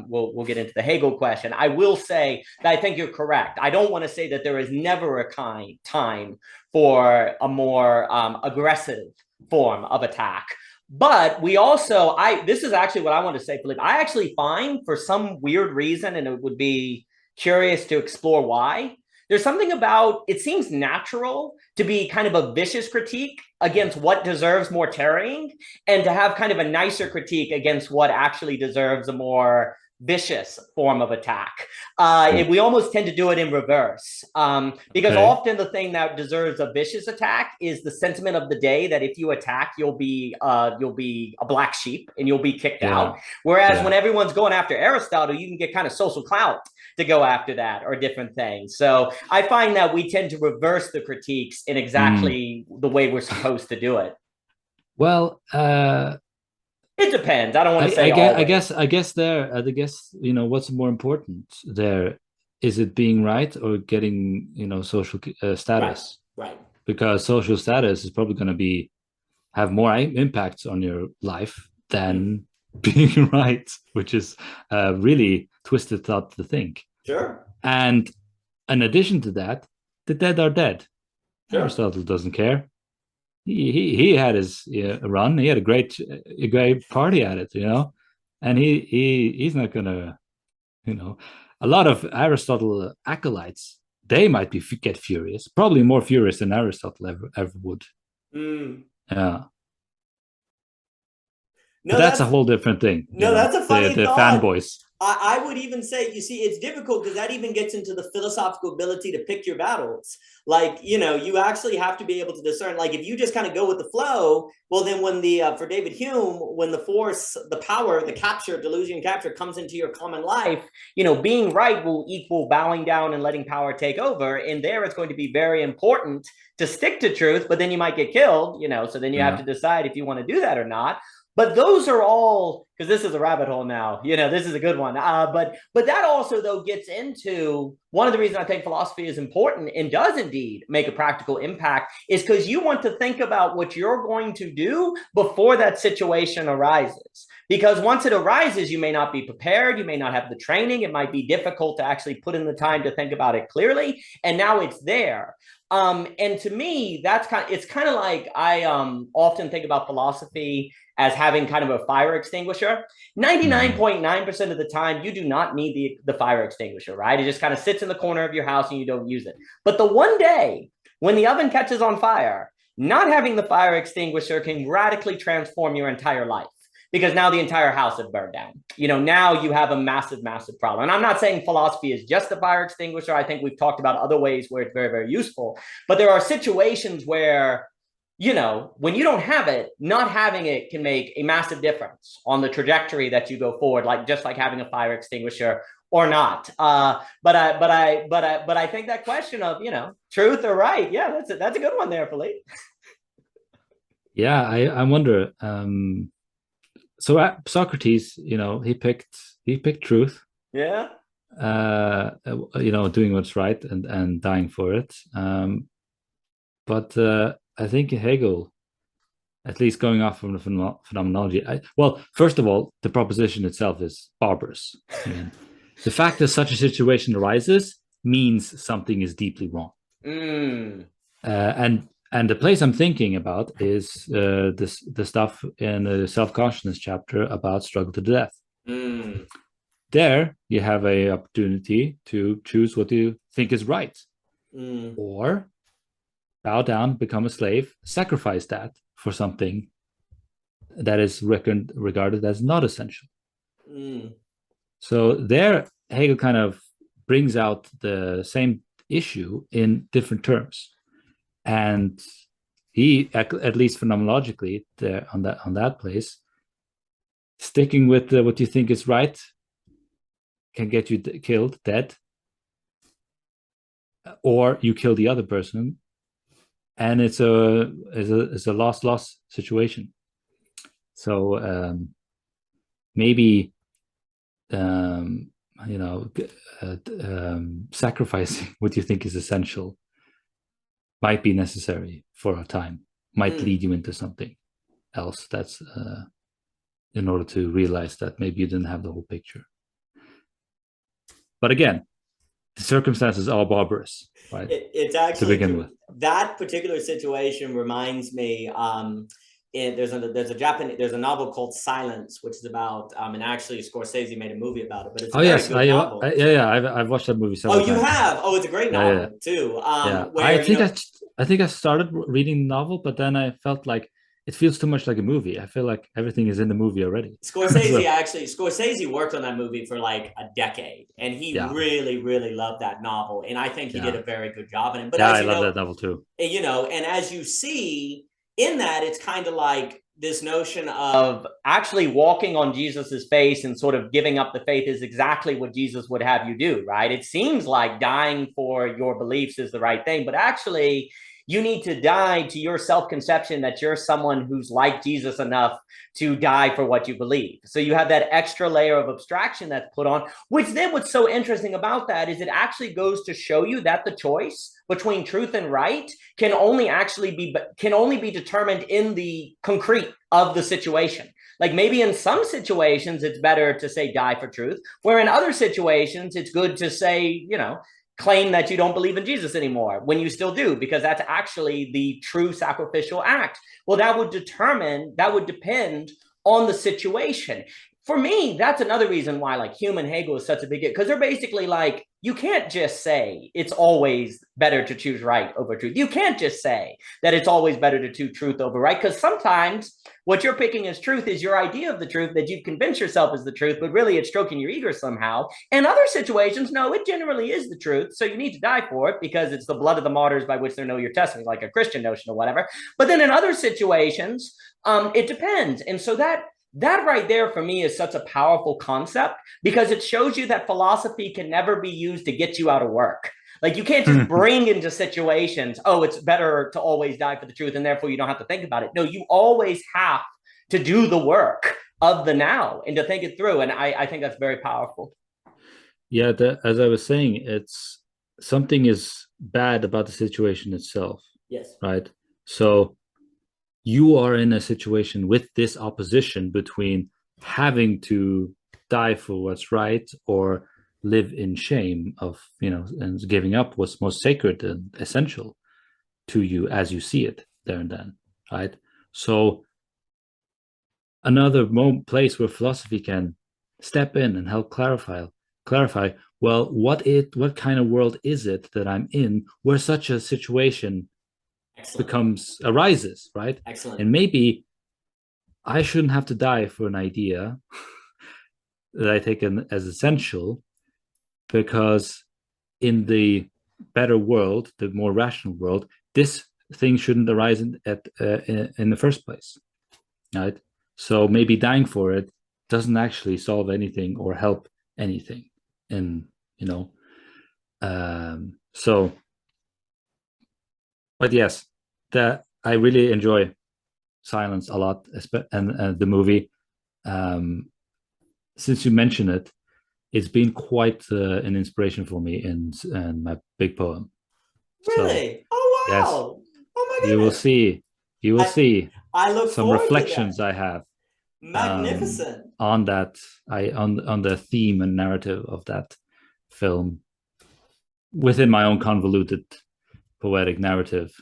we'll get into the Hegel question. I will say that I think you're correct. I don't want to say that there is never a time for a more aggressive form of attack. But we also, this is actually what I want to say, Filip. I actually find, for some weird reason, and it would be curious to explore why, there's something about, it seems natural to be kind of a vicious critique against what deserves more tarrying, and to have kind of a nicer critique against what actually deserves a more vicious form of attack. We almost tend to do it in reverse, because often the thing that deserves a vicious attack is the sentiment of the day that if you attack, you'll be a black sheep and you'll be kicked out. Whereas when everyone's going after Aristotle, you can get kind of social clout to go after that, or different things. So I find that we tend to reverse the critiques in exactly the way we're supposed to do it. Well, it depends. I don't want to say I guess what's more important there, is it being right or getting social status? Right. Because social status is probably going to have more impacts on your life than being right, which is really twisted thought to think. Sure. And in addition to that, the dead are dead. Sure. Aristotle doesn't care. He had his run. He had a great party at it, and he's not gonna, a lot of Aristotle acolytes, they might get furious, probably more furious than Aristotle ever would. Yeah. No, that's a whole different thing. No, that's a funny the thought. Fanboys. I would even say, you see, it's difficult because that even gets into the philosophical ability to pick your battles. Like, you actually have to be able to discern. Like, if you just kind of go with the flow, well, then when for David Hume, when the force, the power, the capture, delusion capture comes into your common life, being right will equal bowing down and letting power take over. And there it's going to be very important to stick to truth, but then you might get killed, so then you have to decide if you want to do that or not. But those are all, because this is a rabbit hole now, this is a good one. But that also, though, gets into one of the reasons I think philosophy is important and does indeed make a practical impact, is because you want to think about what you're going to do before that situation arises. Because once it arises, you may not be prepared, you may not have the training, it might be difficult to actually put in the time to think about it clearly, and now it's there. And to me, it's kind of like, I often think about philosophy as having kind of a fire extinguisher. 99.9% of the time, you do not need the fire extinguisher, right? It just kind of sits in the corner of your house and you don't use it. But the one day When the oven catches on fire, not having the fire extinguisher can radically transform your entire life, because now the entire house had burned down. Now you have a massive, massive problem. And I'm not saying philosophy is just a fire extinguisher. I think we've talked about other ways where it's very, very useful. But there are situations where, when you don't have it, not having it can make a massive difference on the trajectory that you go forward, just like having a fire extinguisher or not. But I think that question of, truth or right, yeah, that's a good one there, Philippe. Yeah, I wonder. So Socrates, he picked truth. Yeah. Doing what's right and dying for it. But I think Hegel, at least going off from the phenomenology, first of all, the proposition itself is barbarous. I mean, the fact that such a situation arises means something is deeply wrong. And the place I'm thinking about is the stuff in the self-consciousness chapter about struggle to the death. There, you have an opportunity to choose what you think is right, or bow down, become a slave, sacrifice that for something that is regarded as not essential. So there, Hegel kind of brings out the same issue in different terms. And he, at least phenomenologically, on that place, sticking with what you think is right can get you killed, dead, or you kill the other person, and it's a loss situation. So maybe sacrificing what you think is essential might be necessary for a time, might lead you into something else that's in order to realize that maybe you didn't have the whole picture. But again, the circumstances are barbarous, right? It's actually, to begin with, that particular situation reminds me, there's a novel called Silence, which is about, and actually Scorsese made a movie about it, but it's a very good novel. I've watched that movie several times. You have? Oh, it's a great novel too. Where, I think I started reading the novel, but then I felt like it feels too much like a movie. I feel like everything is in the movie already. Scorsese worked on that movie for like a decade, and he really, really loved that novel, and I think he did a very good job in it. But I love that novel too. And as you see in that, it's kind of like this notion of actually walking on Jesus's face and sort of giving up the faith is exactly what Jesus would have you do, right? It seems like dying for your beliefs is the right thing, but actually you need to die to your self-conception that you're someone who's like Jesus enough to die for what you believe. So you have that extra layer of abstraction that's put on, which then what's so interesting about that is it actually goes to show you that the choice between truth and right can only be determined in the concrete of the situation. Like maybe in some situations, it's better to say die for truth, where in other situations, it's good to say, claim that you don't believe in Jesus anymore when you still do, because that's actually the true sacrificial act. Well, that would depend on the situation. For me, that's another reason why like Hume and Hegel is such a big deal, because they're basically like, you can't just say it's always better to choose right over truth. You can't just say that it's always better to choose truth over right, because sometimes what you're picking as truth is your idea of the truth that you convince yourself is the truth, but really it's stroking your ego somehow. In other situations, no, it generally is the truth. So you need to die for it because it's the blood of the martyrs by which they know your testimony, like a Christian notion or whatever. But then in other situations, it depends. And so that right there for me is such a powerful concept, because it shows you that philosophy can never be used to get you out of work. Like you can't just bring into situations, oh, it's better to always die for the truth and therefore you don't have to think about it. No, you always have to do the work of the now and to think it through. And I think that's very powerful. Yeah, as I was saying, it's something is bad about the situation itself. Yes. Right. So you are in a situation with this opposition between having to die for what's right or live in shame of, and giving up what's most sacred and essential to you as you see it there and then, right? So another place where philosophy can step in and help clarify well, what kind of world is it that I'm in where such a situation arises, right? Excellent. And maybe I shouldn't have to die for an idea that I take as essential, because in the better world, the more rational world, this thing shouldn't arise in the first place, right? So maybe dying for it doesn't actually solve anything or help anything, and so. But yes, that I really enjoy Silence a lot, and the movie. Um, since you mentioned it, it's been quite an inspiration for me in my big poem. So Really? Oh yes, wow! Oh my you will goodness! see. You will I see I look some forward to that. reflections I have Magnificent. on that. On the theme and narrative of that film within my own convoluted poetic narrative.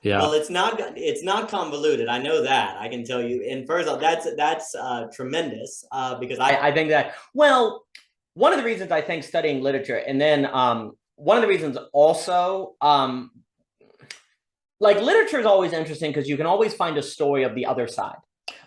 Yeah. Well, it's not convoluted. I know that. I can tell you. And first of all, that's tremendous because I think that, well, one of the reasons I think studying literature, and then one of the reasons also, like literature is always interesting because you can always find a story of the other side.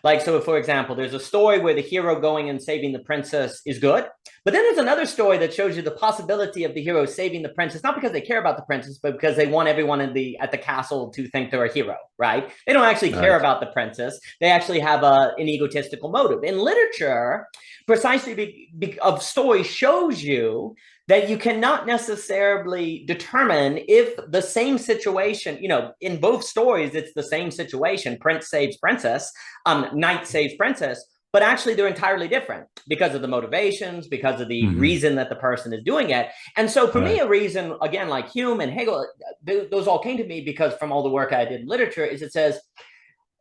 Like, so for example, there's a story where the hero going and saving the princess is good. But then there's another story that shows you the possibility of the hero saving the princess, not because they care about the princess, but because they want everyone at the castle to think they're a hero, right? They don't actually care about the princess. They actually have an egotistical motive. In literature, precisely of story shows you that you cannot necessarily determine if the same situation, in both stories, it's the same situation. Prince saves princess, knight saves princess, but actually they're entirely different because of the motivations, because of the reason that the person is doing it. And so for me, a reason, again, like Hume and Hegel, those all came to me because from all the work I did in literature, is it says,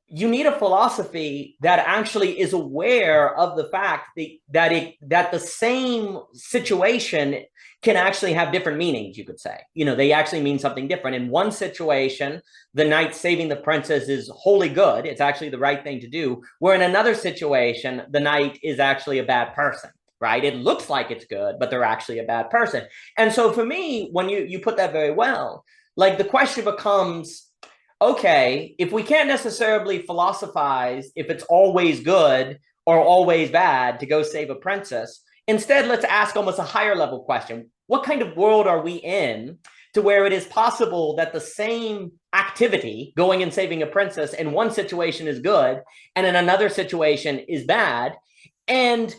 you need a philosophy that actually is aware of the fact that the same situation can actually have different meanings, you could say. They actually mean something different. In one situation, the knight saving the princess is wholly good. It's actually the right thing to do. Where in another situation, the knight is actually a bad person, right? It looks like it's good, but they're actually a bad person. And so for me, when you put that very well, like the question becomes, okay, if we can't necessarily philosophize if it's always good or always bad to go save a princess, instead, let's ask almost a higher level question. What kind of world are we in to where it is possible that the same activity, going and saving a princess, in one situation is good and in another situation is bad? And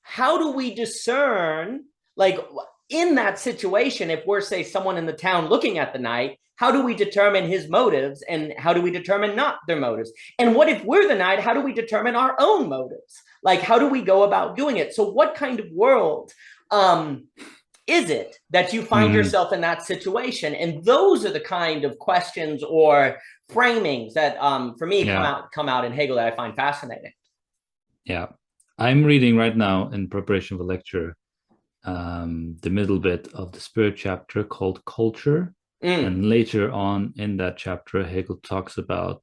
how do we discern, like, in that situation, if we're, say, someone in the town looking at the knight, how do we determine his motives and how do we determine not their motives? And what if we're the knight? How do we determine our own motives? Like, how do we go about doing it? So what kind of world is it that you find yourself in that situation? And those are the kind of questions or framings that, for me, come out in Hegel that I find fascinating. Yeah. I'm reading right now in preparation for lecture the middle bit of the Spirit chapter called Culture. And later on in that chapter, Hegel talks about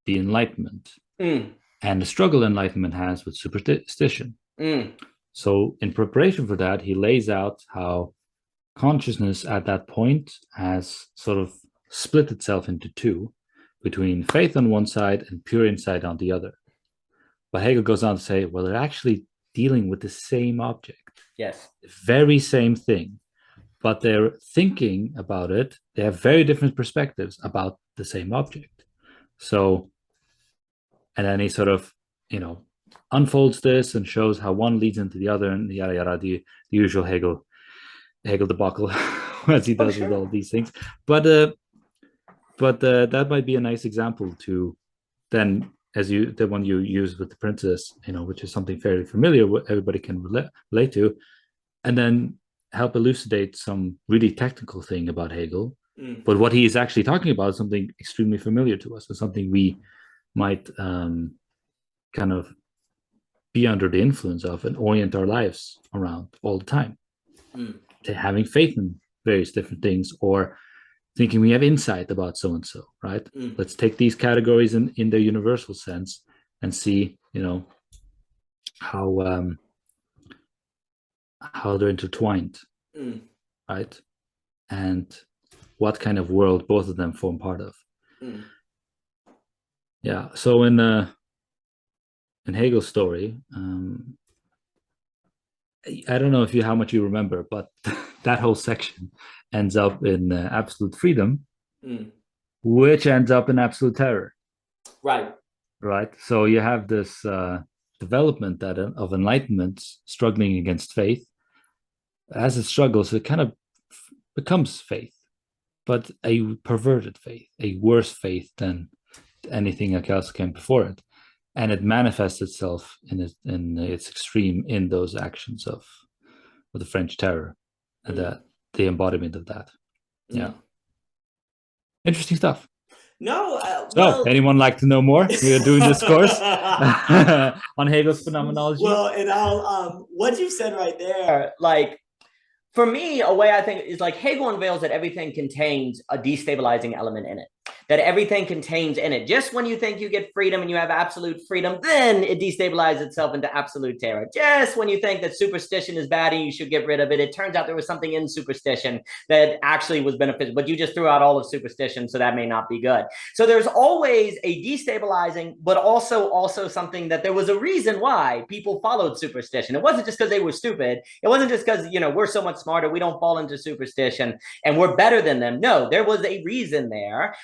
the Enlightenment and the struggle Enlightenment has with superstition. So in preparation for that, he lays out how consciousness at that point has sort of split itself into two, between faith on one side and pure insight on the other. But Hegel goes on to say, well, they're actually dealing with the same object. Yes. The very same thing. But they're thinking about it. They have very different perspectives about the same object. So, and then he sort of, unfolds this and shows how one leads into the other, and yada yada, the usual Hegel debacle, as he does with all these things. But that might be a nice example to then, the one you use with the princess, which is something fairly familiar, what everybody can relate to, and then help elucidate some really technical thing about Hegel. But what he is actually talking about is something extremely familiar to us, and something we might kind of be under the influence of and orient our lives around all the time. Having faith in various different things, or thinking we have insight about so and so, right? Let's take these categories in their universal sense and see, how how they're intertwined, Mm. right? And what kind of world both of them form part of. Mm. Yeah. So in Hegel's story, I don't know if you how much you remember, but that whole section ends up in absolute freedom, Mm. which ends up in absolute terror. Right. Right. So you have this development that of enlightenment struggling against faith. As it struggles, it kind of becomes faith, but a perverted faith, a worse faith than anything else came before it, and it manifests itself in its extreme in those actions of the French Terror, and the embodiment of that. Yeah, interesting stuff. No, So, well, anyone like to know more? We are doing this course on Hegel's phenomenology. well, and I'll what you said right there, like for me, a way I think is like Hegel unveils that everything contains a destabilizing element in it. That everything contains in it. Just when you think you get freedom and you have absolute freedom, then it destabilizes itself into absolute terror. Just when you think that superstition is bad and you should get rid of it, it turns out there was something in superstition that actually was beneficial, but you just threw out all of superstition, so that may not be good. So there's always a destabilizing, but also something that there was a reason why people followed superstition. It wasn't just because they were stupid. It wasn't just because, we're so much smarter, we don't fall into superstition and we're better than them. No, there was a reason there.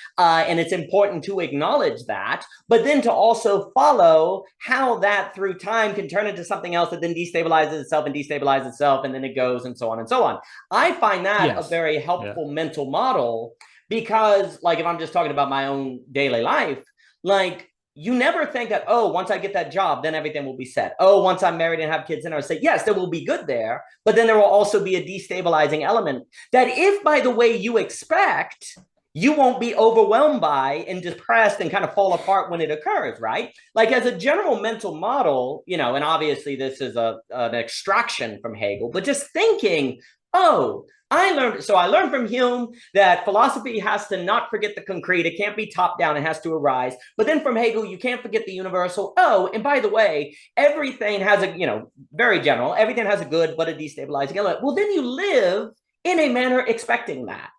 And it's important to acknowledge that, but then to also follow how that through time can turn into something else that then destabilizes itself and destabilizes itself, and then it goes and so on and so on. I find that a very helpful mental model because, like, if I'm just talking about my own daily life, like, you never think that, oh, once I get that job, then everything will be set. Oh, once I'm married and have kids, then I'll say, yes, there will be good there, but then there will also be a destabilizing element that if, by the way, you expect, you won't be overwhelmed by and depressed and kind of fall apart when it occurs, right? Like as a general mental model, and obviously this is an extraction from Hegel, but just thinking, oh, I learned from Hume that philosophy has to not forget the concrete. It can't be top down. It has to arise. But then from Hegel, you can't forget the universal. Oh, and by the way, everything has a, very general, everything has a good, but a destabilizing element. Well, then you live in a manner expecting that.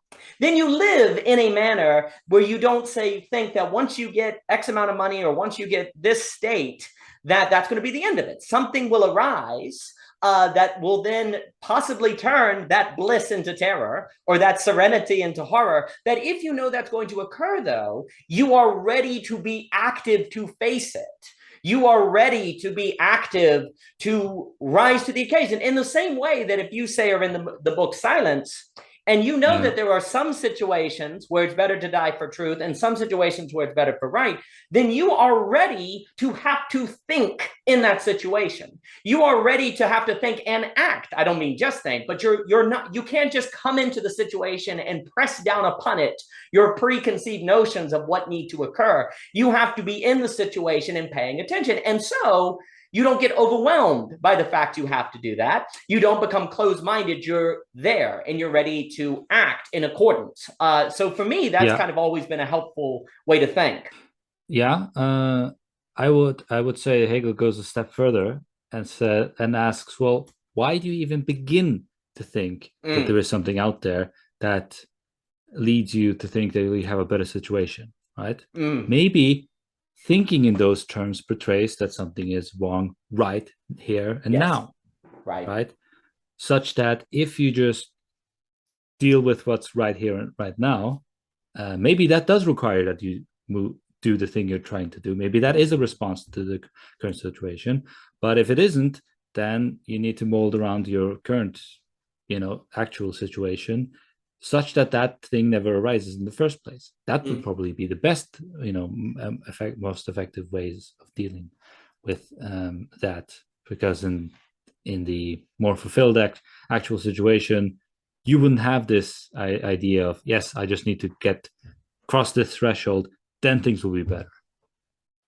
Then you live in a manner where you don't think that once you get X amount of money or once you get this state, that's going to be the end of it. Something will arise that will then possibly turn that bliss into terror or that serenity into horror. That if you know that's going to occur, though, you are ready to be active to face it. You are ready to be active to rise to the occasion in the same way that if you say, or in the book Silence, and that there are some situations where it's better to die for truth and some situations where it's better for right, then you are ready to have to think in that situation. You are ready to have to think and act. I don't mean just think, but you can't just come into the situation and press down upon it your preconceived notions of what need to occur. You have to be in the situation and paying attention. And so you don't get overwhelmed by the fact you have to do that. You don't become closed-minded. You're there and you're ready to act in accordance. So for me, that's kind of always been a helpful way to think. Yeah, I would say Hegel goes a step further and asks, well, why do you even begin to think that there is something out there that leads you to think that you have a better situation, right? Maybe thinking in those terms portrays that something is wrong right here and now, right? Such that if you just deal with what's right here and right now, maybe that does require that you do the thing you're trying to do. Maybe that is a response to the current situation. But if it isn't, then you need to mold around your current, actual situation such that thing never arises in the first place. That would probably be the best, most effective ways of dealing with that. Because in the more fulfilled actual situation, you wouldn't have this idea of, yes, I just need to cross this threshold, then things will be better.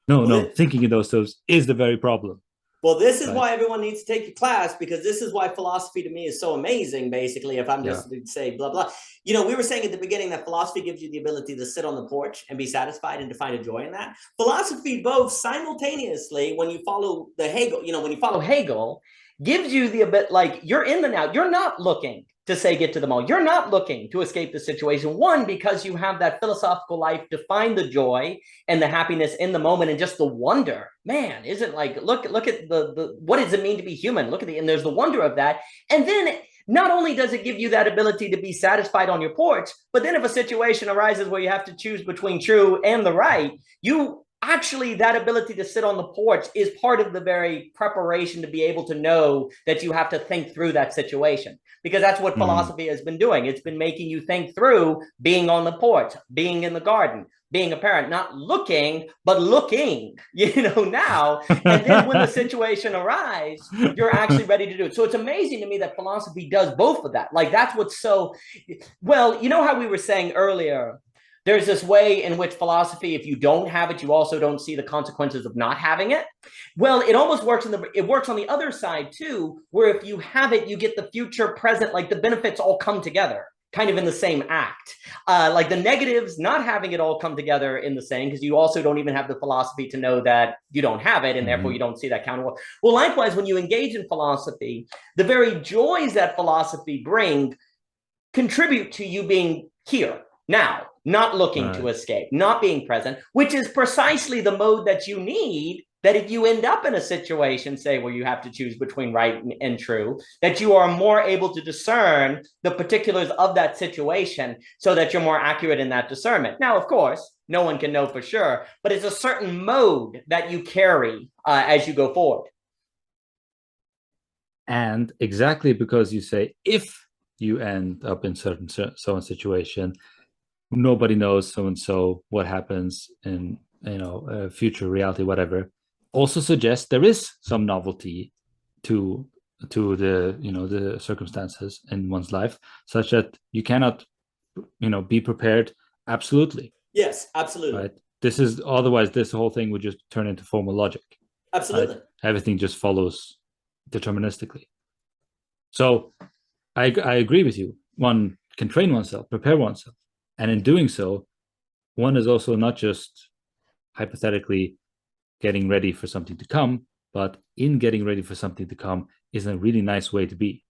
No, thinking in those terms is the very problem. Well, this is right? why everyone needs to take your class, because this is why philosophy to me is so amazing, basically, if I'm just to say blah, blah. You know, we were saying at the beginning that philosophy gives you the ability to sit on the porch and be satisfied and to find a joy in that. Philosophy both simultaneously, when you follow the Hegel, you know, when you follow Hegel, gives you the bit like you're in the now. You're not looking to say get to the mall. You're not looking to escape the situation. One, because you have that philosophical life to find the joy and the happiness in the moment and just the wonder. Man, isn't like look at the what does it mean to be human? Look at and there's the wonder of that. And then not only does it give you that ability to be satisfied on your porch, but then if a situation arises where you have to choose between true and the right, you actually, that ability to sit on the porch is part of the very preparation to be able to know that you have to think through that situation, because that's what philosophy has been doing. It's been making you think through being on the porch, being in the garden, being a parent, not looking, but looking, you know, now. And then when the situation arises, you're actually ready to do it. So it's amazing to me that philosophy does both of that. Like, that's what's so, well, you know how we were saying earlier, there's this way in which philosophy, if you don't have it, you also don't see the consequences of not having it. Well, it almost works it works on the other side too, where if you have it, you get the future, present, like the benefits all come together kind of in the same act. Like the negatives, not having it all come together in the same, because you also don't even have the philosophy to know that you don't have it, and therefore you don't see that counter. Well, likewise, when you engage in philosophy, the very joys that philosophy bring contribute to you being here now, not looking to escape, not being present, which is precisely the mode that you need, that if you end up in a situation, say, where you have to choose between right and true, that you are more able to discern the particulars of that situation so that you're more accurate in that discernment. Now, of course, no one can know for sure, but it's a certain mode that you carry as you go forward. And exactly because you say, if you end up in certain so-and situation, nobody knows so-and-so what happens in, you know, future reality, whatever, also suggests there is some novelty to the, you know, the circumstances in one's life, such that you cannot, you know, be prepared absolutely. Yes, absolutely. Right? This is, otherwise this whole thing would just turn into formal logic. Absolutely. Right? Everything just follows deterministically. So I agree with you. One can train oneself, prepare oneself. And in doing so, one is also not just hypothetically getting ready for something to come, but in getting ready for something to come is a really nice way to be.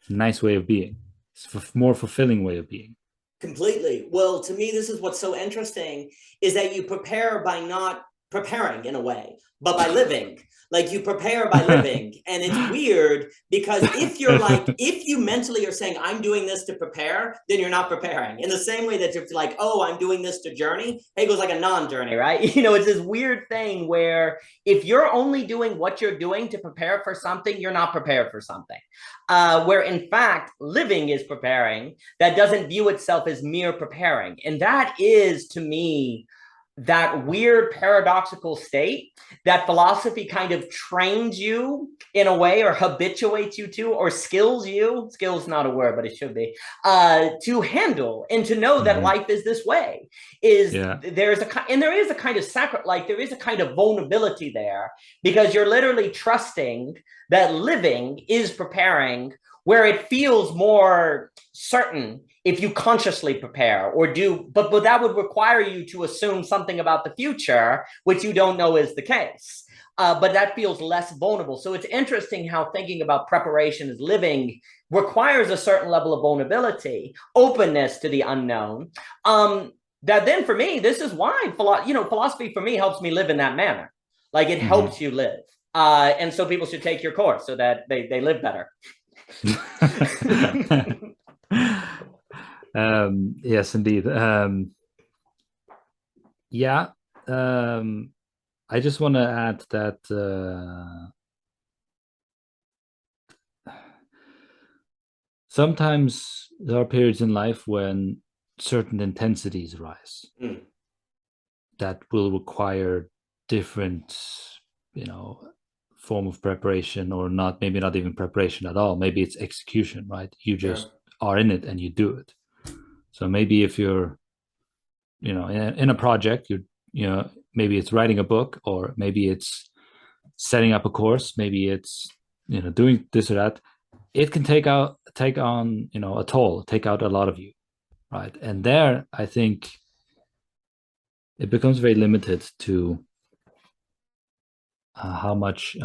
It's a nice way of being. It's a more fulfilling way of being. Completely. Well, to me, this is what's so interesting, is that you prepare by not preparing in a way, but by living. Like, you prepare by living. And it's weird, because if you're like, if you mentally are saying, I'm doing this to prepare, then you're not preparing. In the same way that you're like, oh, I'm doing this to journey, Hegel's like a non-journey, right? You know, it's this weird thing where if you're only doing what you're doing to prepare for something, you're not prepared for something. Where in fact, living is preparing, that doesn't view itself as mere preparing. And that is, to me, that weird paradoxical state that philosophy kind of trains you in a way, or habituates you to, or skills you, skills not a word, but it should be, to handle and to know that life is this way. There is a kind of like there is a kind of vulnerability there, because you're literally trusting that living is preparing, where it feels more certain if you consciously prepare or do, but that would require you to assume something about the future, which you don't know is the case. But that feels less vulnerable. So it's interesting how thinking about preparation as living requires a certain level of vulnerability, openness to the unknown. That then, for me, this is why philosophy for me helps me live in that manner. Like, it helps you live. And so people should take your course so that they live better. Yes, indeed. I just want to add that sometimes there are periods in life when certain intensities rise that will require different, you know, form of preparation, or not, maybe not even preparation at all. Maybe it's execution, right? You just are in it and you do it. So maybe if you're, you know, in a project, you know, maybe it's writing a book, or maybe it's setting up a course, maybe it's doing this or that. It can take on a toll, take out a lot of you, right? And there, I think it becomes very limited to how much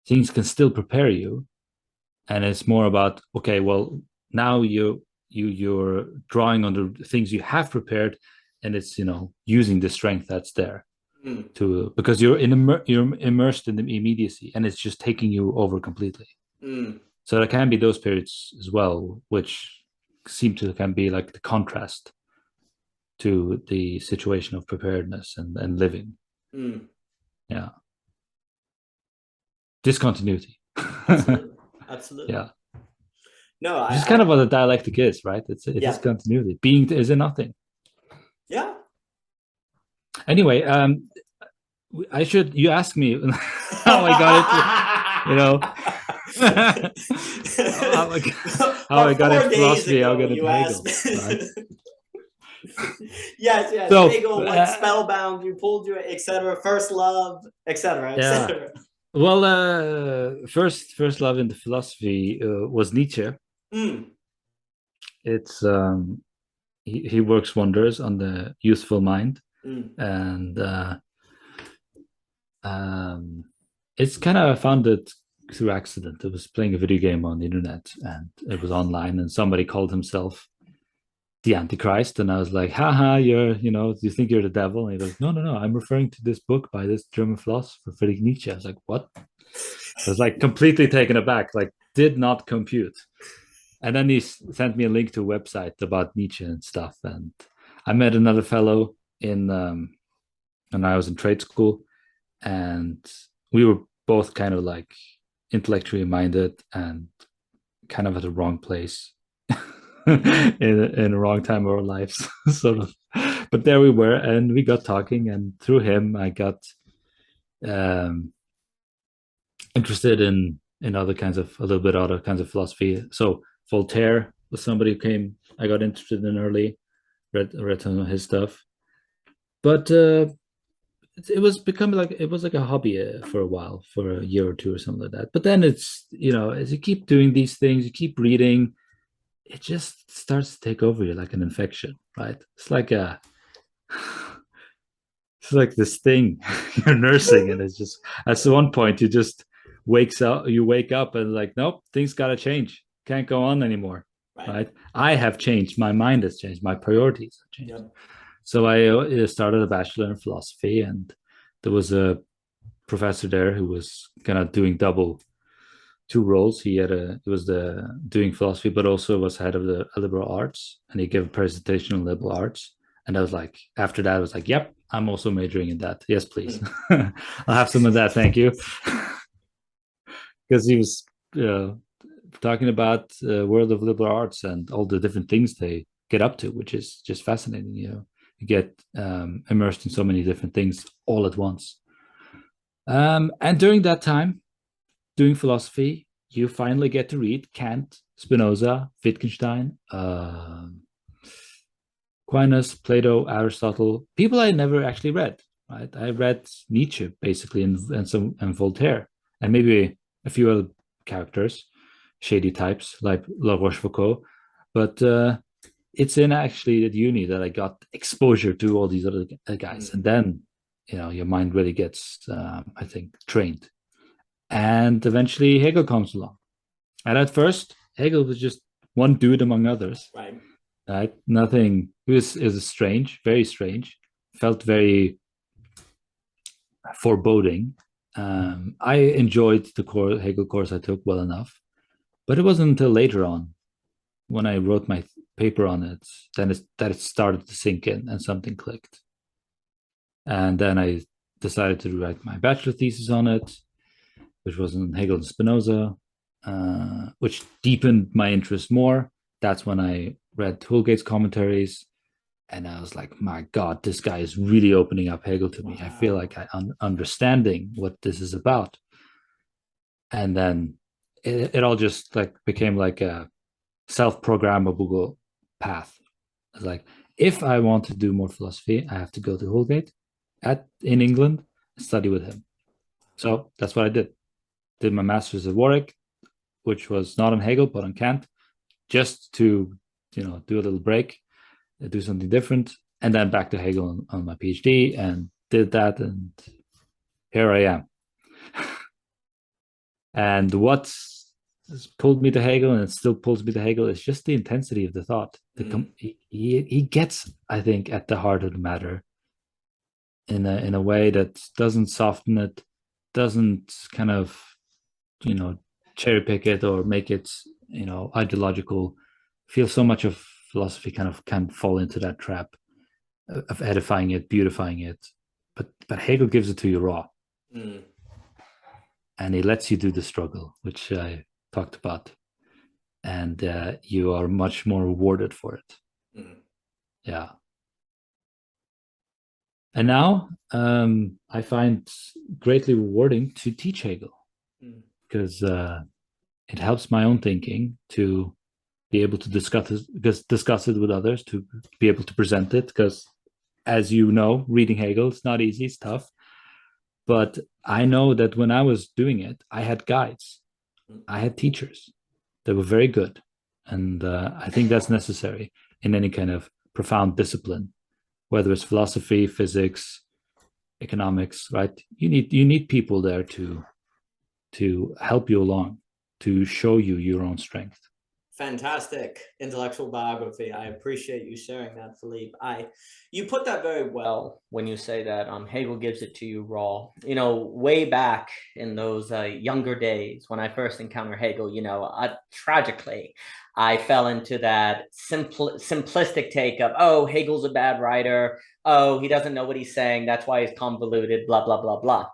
things can still prepare you, and it's more about, okay, well, now you're drawing on the things you have prepared, and it's using the strength that's there to, because you're immersed in the immediacy, and it's just taking you over completely. So there can be those periods as well, which seem to can be like the contrast to the situation of preparedness and living. Yeah. Discontinuity. Absolutely. Yeah. No, Which is kind of what a dialectic is, right? It's discontinuity. Being is a nothing. Yeah. Anyway, you ask me how I got into, how I got into philosophy, how I got into Hegel. Right? Yes. So, Hegel, like spellbound, you pulled you, etc. First love, etc. Yeah. Well, first love into philosophy was Nietzsche. It's he works wonders on the youthful mind, and it's kind of, I found it through accident. I was playing a video game on the internet, and it was online, and somebody called himself the Antichrist, and I was like, haha, do you think you're the devil? And he goes, no, I'm referring to this book by this German philosopher Friedrich Nietzsche. I was like, what? I was like completely taken aback, like did not compute. And then he sent me a link to a website about Nietzsche and stuff. And I met another fellow when I was in trade school, and we were both kind of like intellectually minded and kind of at the wrong place in a wrong time of our lives, sort of. But there we were, and we got talking, and through him I got interested in other kinds of philosophy. So Voltaire was somebody who I got interested in early, read some of his stuff, but it was like a hobby for a while, for a year or two or something like that. But then it's, as you keep doing these things, you keep reading, it just starts to take over you like an infection, right? It's like this thing you're nursing, and it's just at one point you just wake up and like, nope, things gotta change, can't go on anymore, right? I have changed, my mind has changed, my priorities have changed. So I started a bachelor in philosophy, and there was a professor there who was kind of doing two roles. He was doing philosophy, but also was head of the liberal arts, and he gave a presentation on liberal arts. And I was like, after that, I was like, yep, I'm also majoring in that. Yes, please. I'll have some of that, thank you. Because he was talking about world of liberal arts and all the different things they get up to, which is just fascinating. You get immersed in so many different things all at once. And during that time, doing philosophy, you finally get to read Kant, Spinoza, Wittgenstein, Aquinas, Plato, Aristotle, people I never actually read. Right, I read Nietzsche basically, and Voltaire, and maybe a few other characters, shady types like La Rochefoucauld, but it's in actually at uni that I got exposure to all these other guys, and then your mind really gets, I think, trained. And eventually Hegel comes along. And at first, Hegel was just one dude among others. Right? Nothing. It was strange, very strange. Felt very foreboding. I enjoyed the Hegel course I took well enough. But it wasn't until later on, when I wrote my paper on it, that it started to sink in and something clicked. And then I decided to write my bachelor thesis on it, which was on Hegel and Spinoza, which deepened my interest more. That's when I read Houlgate's commentaries, and I was like, my God, this guy is really opening up Hegel to me. Wow. I feel like I'm understanding what this is about. And then it all just like became like a self-programmable path. It's like, if I want to do more philosophy, I have to go to Houlgate in England, study with him. So that's what I did. Did my master's at Warwick, which was not on Hegel but on Kant, just to do a little break, do something different, and then back to Hegel on my PhD, and did that, and here I am. And what pulled me to Hegel, and it still pulls me to Hegel, is just the intensity of the thought. He gets, I think, at the heart of the matter in a way that doesn't soften it, doesn't kind of cherry pick it or make it ideological. Feel so much of philosophy kind of can fall into that trap of edifying it, beautifying it, but Hegel gives it to you raw. And he lets you do the struggle, which I talked about, and you are much more rewarded for it. Yeah. And now I find greatly rewarding to teach Hegel, because it helps my own thinking to be able to discuss it with others, to be able to present it, because as you know, reading Hegel, it's not easy, it's tough. But I know that when I was doing it, I had guides, I had teachers that were very good. And I think that's necessary in any kind of profound discipline, whether it's philosophy, physics, economics, right? You need people there to help you along, to show you your own strength. Fantastic intellectual biography. I appreciate you sharing that, Filip. You put that very well when you say that Hegel gives it to you raw. Way back in those younger days when I first encountered Hegel, tragically, I fell into that simplistic take of, oh, Hegel's a bad writer. Oh, he doesn't know what he's saying. That's why he's convoluted, blah, blah, blah, blah.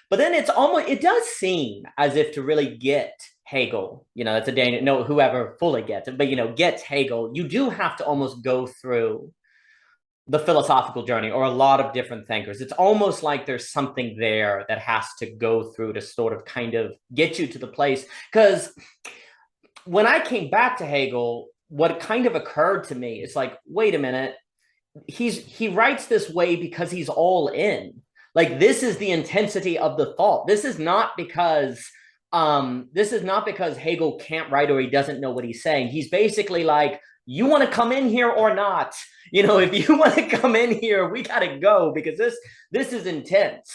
But then it does seem as if to really get Hegel, that's a danger. No, whoever fully gets it, but gets Hegel, you do have to almost go through the philosophical journey, or a lot of different thinkers. It's almost like there's something there that has to go through to sort of kind of get you to the place. Because when I came back to Hegel, what kind of occurred to me is like, wait a minute, he writes this way because he's all in. Like, this is the intensity of the thought. This is not because Hegel can't write or he doesn't know what he's saying. He's basically like, you want to come in here or not? If you want to come in here, we got to go, because this is intense.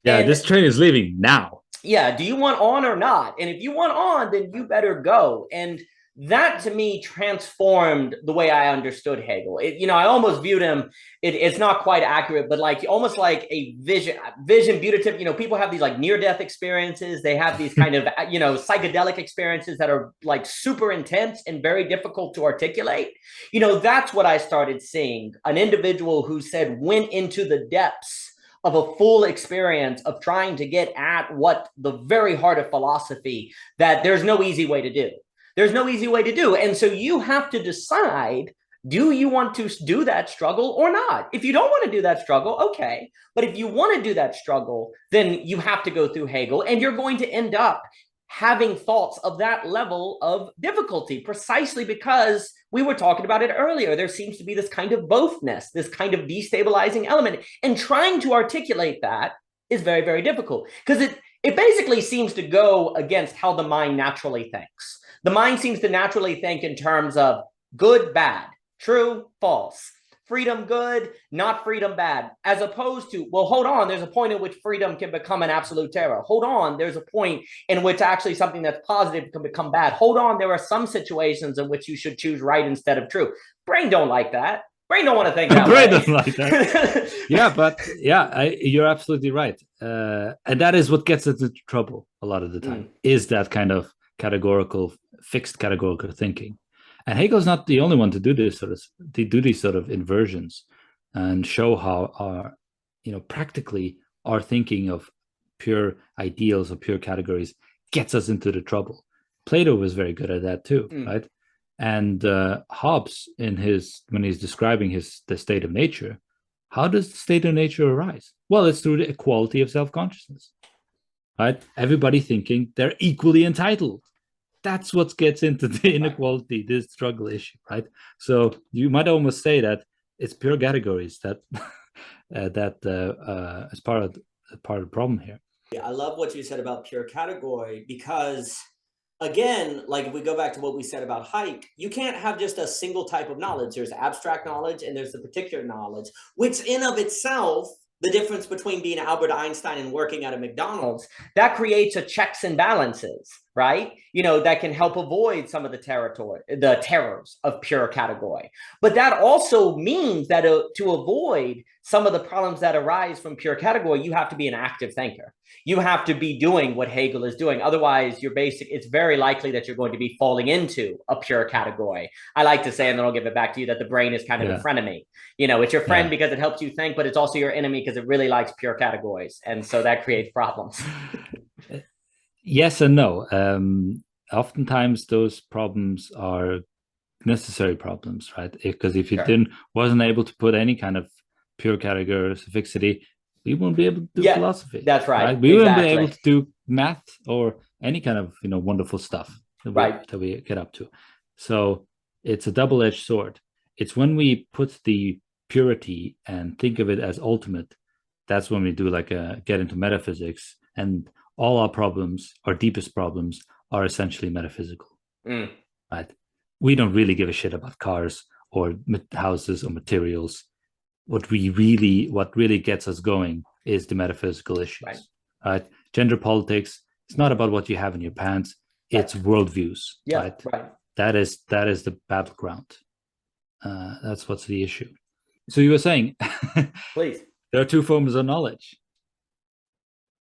Yeah, and this train is leaving now. Yeah, do you want on or not? And if you want on, then you better go. And that to me transformed the way I understood Hegel. I almost viewed him, it's not quite accurate, but like almost like a vision beautative. People have these like near-death experiences. They have these kind of, psychedelic experiences that are like super intense and very difficult to articulate. That's what I started seeing. An individual who went into the depths of a full experience of trying to get at what the very heart of philosophy, that there's no easy way to do. There's no easy way to do. And so you have to decide, do you want to do that struggle or not? If you don't want to do that struggle, okay. But if you want to do that struggle, then you have to go through Hegel, and you're going to end up having thoughts of that level of difficulty, precisely because we were talking about it earlier. There seems to be this kind of bothness, this kind of destabilizing element, and trying to articulate that is very, very difficult, because it basically seems to go against how the mind naturally thinks. The mind seems to naturally think in terms of good, bad, true, false, freedom good, not freedom bad, as opposed to, well, hold on, there's a point at which freedom can become an absolute terror. Hold on, there's a point in which actually something that's positive can become bad. Hold on, there are some situations in which you should choose right instead of true. Brain don't like that. Brain don't want to think that Brain way. doesn't like that. You're absolutely right. And that is what gets us into trouble a lot of the time, is that kind of fixed categorical thinking. And Hegel's not the only one to do these sort of inversions and show how practically our thinking of pure ideals or pure categories gets us into the trouble. Plato was very good at that too, right? And Hobbes, when he's describing the state of nature, how does the state of nature arise? Well, it's through the equality of self-consciousness, right? Everybody thinking they're equally entitled. That's what gets into the inequality, this struggle issue, right? So you might almost say that it's pure categories that as part of part of the problem here. Yeah, I love what you said about pure category, because again, like if we go back to what we said about Hayek, you can't have just a single type of knowledge. There's abstract knowledge and there's the particular knowledge, which in of itself, the difference between being Albert Einstein and working at a McDonald's, that creates a checks and balances, right? You know, that can help avoid some of the terrors of pure category. But that also means that to avoid some of the problems that arise from pure category, you have to be an active thinker. You have to be doing what Hegel is doing. Otherwise, it's very likely that you're going to be falling into a pure category. I like to say, and then I'll give it back to you, that the brain is kind of a frenemy. You know, it's your friend because it helps you think, but it's also your enemy because it really likes pure categories. And so that creates problems. Yes and no. Oftentimes those problems are necessary problems, right? Because if you wasn't able to put any kind of pure category fixity, we won't be able to do philosophy. That's right. We won't be able to do math or any kind of wonderful stuff that we get up to. So it's a double-edged sword. It's when we put the purity and think of it as ultimate, that's when we do get into metaphysics, and all our problems, our deepest problems, are essentially metaphysical. Right? We don't really give a shit about cars or houses or materials. What really gets us going is the metaphysical issues. Right? Gender politics, it's not about what you have in your pants, it's worldviews. Right? That is the battleground. That's what's the issue. So you were saying, please, there are two forms of knowledge,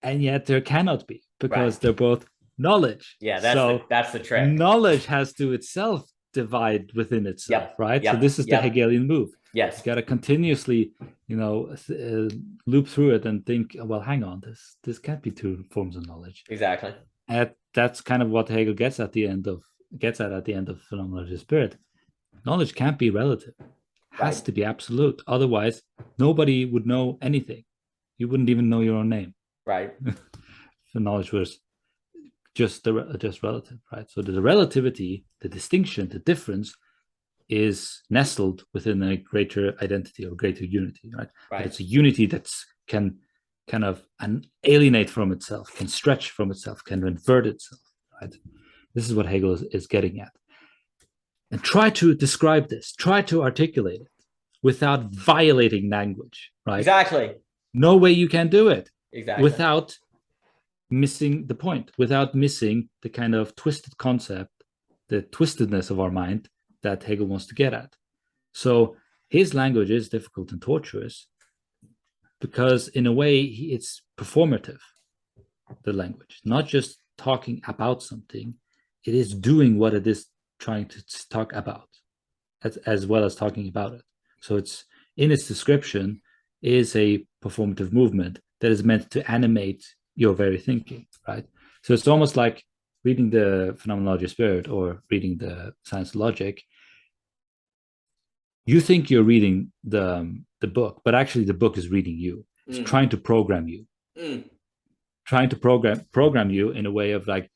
and yet there cannot be, because they're both knowledge. Yeah, that's the trick. Knowledge has to itself divide within itself, right? So this is the Hegelian move. Yes, you got to continuously, loop through it and think, well, hang on, this can't be two forms of knowledge. Exactly. And that's kind of what Hegel gets at the end of Phenomenology of Spirit. Knowledge can't be relative. It has to be absolute. Otherwise, nobody would know anything. You wouldn't even know your own name. Right. The knowledge was just relative, right? So the relativity, the distinction, the difference is nestled within a greater identity or greater unity, right? But it's a unity that can kind of alienate from itself, can stretch from itself, can invert itself, right? This is what Hegel is getting at. And try to describe this, try to articulate it without violating language, right? Exactly. No way you can do it. Exactly. Without missing the point, without missing the kind of twisted concept, the twistedness of our mind that Hegel wants to get at. So his language is difficult and tortuous because in a way it's performative, the language, not just talking about something, it is doing what it is trying to talk about, as well as talking about it. So it's in its description is a performative movement that is meant to animate your very thinking, right? So it's almost like reading the Phenomenology of Spirit or reading the Science of Logic. You think you're reading the book, but actually the book is reading you. It's trying to program you, trying to program you in a way of like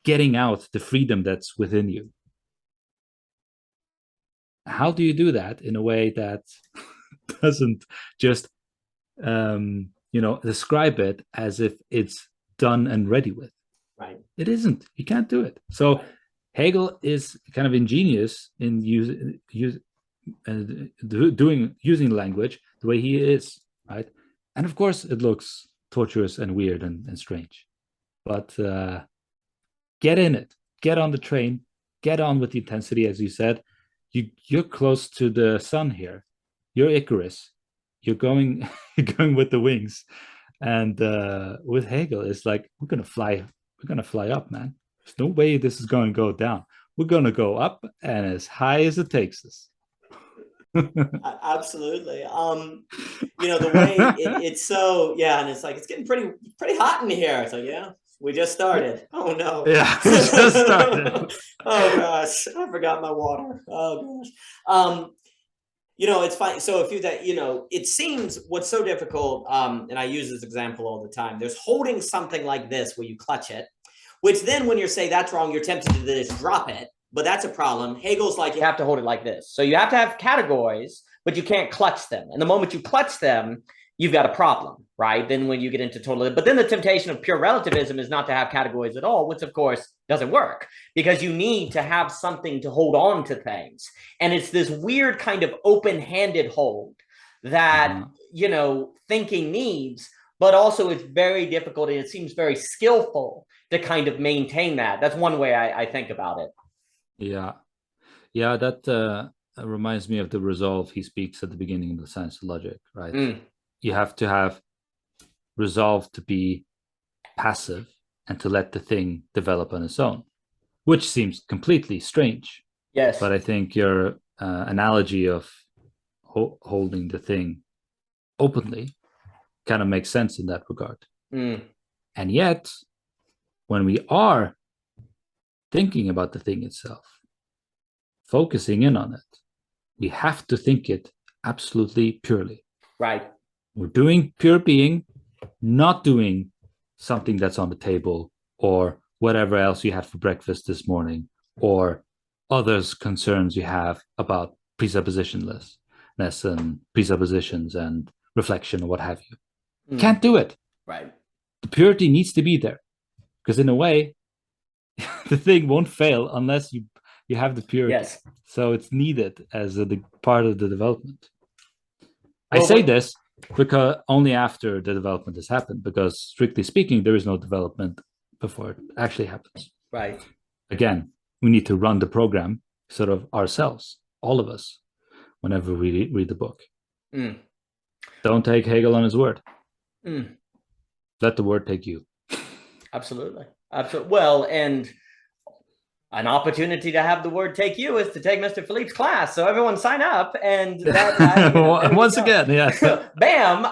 getting out the freedom that's within you. How do you do that in a way that doesn't just describe it as if it's done and ready with? Right. It isn't. You can't do it. So Hegel is kind of ingenious in using language the way he is, right? And of course, it looks tortuous and weird and strange. But get in it. Get on the train. Get on with the intensity, as you said. You're close to the sun here. You're Icarus. You're going with the wings. And with Hegel, it's like we're gonna fly up, man. There's no way this is going to go down. We're gonna go up and as high as it takes us. Absolutely. The way it's so, and it's like it's getting pretty hot in here. So we just started. Oh no. Yeah, we just started. Oh gosh, I forgot my water. Oh gosh. It's fine. So if it seems what's so difficult, and I use this example all the time, there's holding something like this where you clutch it, which then when you're saying that's wrong, you're tempted to just drop it. But that's a problem. Hegel's like, you have to hold it like this. So you have to have categories, but you can't clutch them. And the moment you clutch them, you've got a problem, right? Then when you get into total, but then the temptation of pure relativism is not to have categories at all, which of course doesn't work, because you need to have something to hold on to things. And it's this weird kind of open-handed hold that, you know, thinking needs, but also it's very difficult and it seems very skillful to kind of maintain that. That's one way I think about it. Yeah. Yeah, that reminds me of the resolve he speaks at the beginning of the Science of Logic, right? You have to have resolve to be passive and to let the thing develop on its own, which seems completely strange. Yes. But I think your analogy of holding the thing openly kind of makes sense in that regard. And yet, when we are thinking about the thing itself, focusing in on it, we have to think it absolutely purely. Right. We're doing pure being, not doing something that's on the table or whatever else you had for breakfast this morning or others concerns you have about presuppositionlessness and presuppositions and reflection or what have you. Can't do it. Right. The purity needs to be there because in a way, the thing won't fail unless you have the purity. Yes. So it's needed as a part of the development. Well, I say this because only after the development has happened, because strictly speaking, there is no development before it actually happens. Right. Again, we need to run the program sort of ourselves, all of us, whenever we read the book. Don't take Hegel on his word. Let the word take you. Absolutely. Absolutely. Well, and an opportunity to have the word take you is to take Mr. Filip's class. So everyone sign up and that, once again, yes. Bam.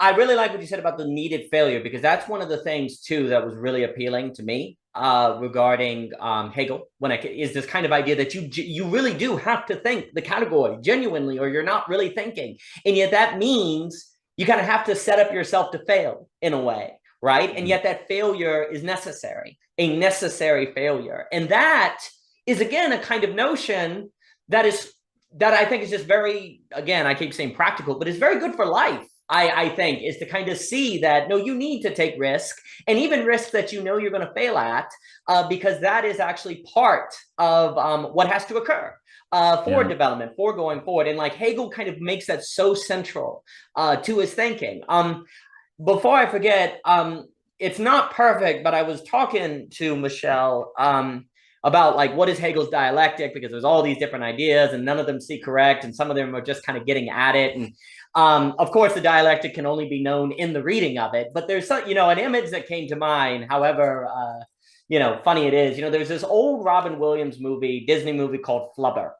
I really like what you said about the needed failure, because that's one of the things too that was really appealing to me regarding Hegel, is this kind of idea that you really do have to think the category genuinely, or you're not really thinking. And yet that means you kind of have to set up yourself to fail in a way. Right. And yet that failure is necessary, a necessary failure. And that is, again, a kind of notion that I think is just very, again, I keep saying practical, but it's very good for life. I think is to kind of see that, no, you need to take risk, and even risk that you know you're going to fail at, because that is actually part of what has to occur for development, for going forward. And like Hegel kind of makes that so central to his thinking. Before I forget, it's not perfect, but I was talking to Michelle about like what is Hegel's dialectic, because there's all these different ideas and none of them seem correct, and some of them are just kind of getting at it. And of course, the dialectic can only be known in the reading of it. But there's some, an image that came to mind. However, funny it is. There's this old Robin Williams movie, Disney movie called Flubber.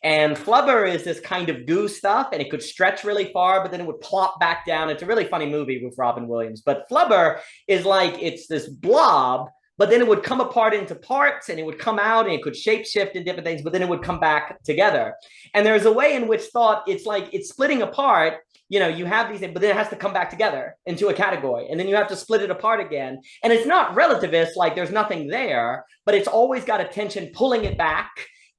And Flubber is this kind of goo stuff, and it could stretch really far, but then it would plop back down. It's a really funny movie with Robin Williams. But Flubber is like, it's this blob, but then it would come apart into parts, and it would come out, and it could shapeshift in different things, but then it would come back together. And there's a way in which thought, it's like it's splitting apart. You have these things, but then it has to come back together into a category, and then you have to split it apart again. And it's not relativist, like there's nothing there, but it's always got a tension pulling it back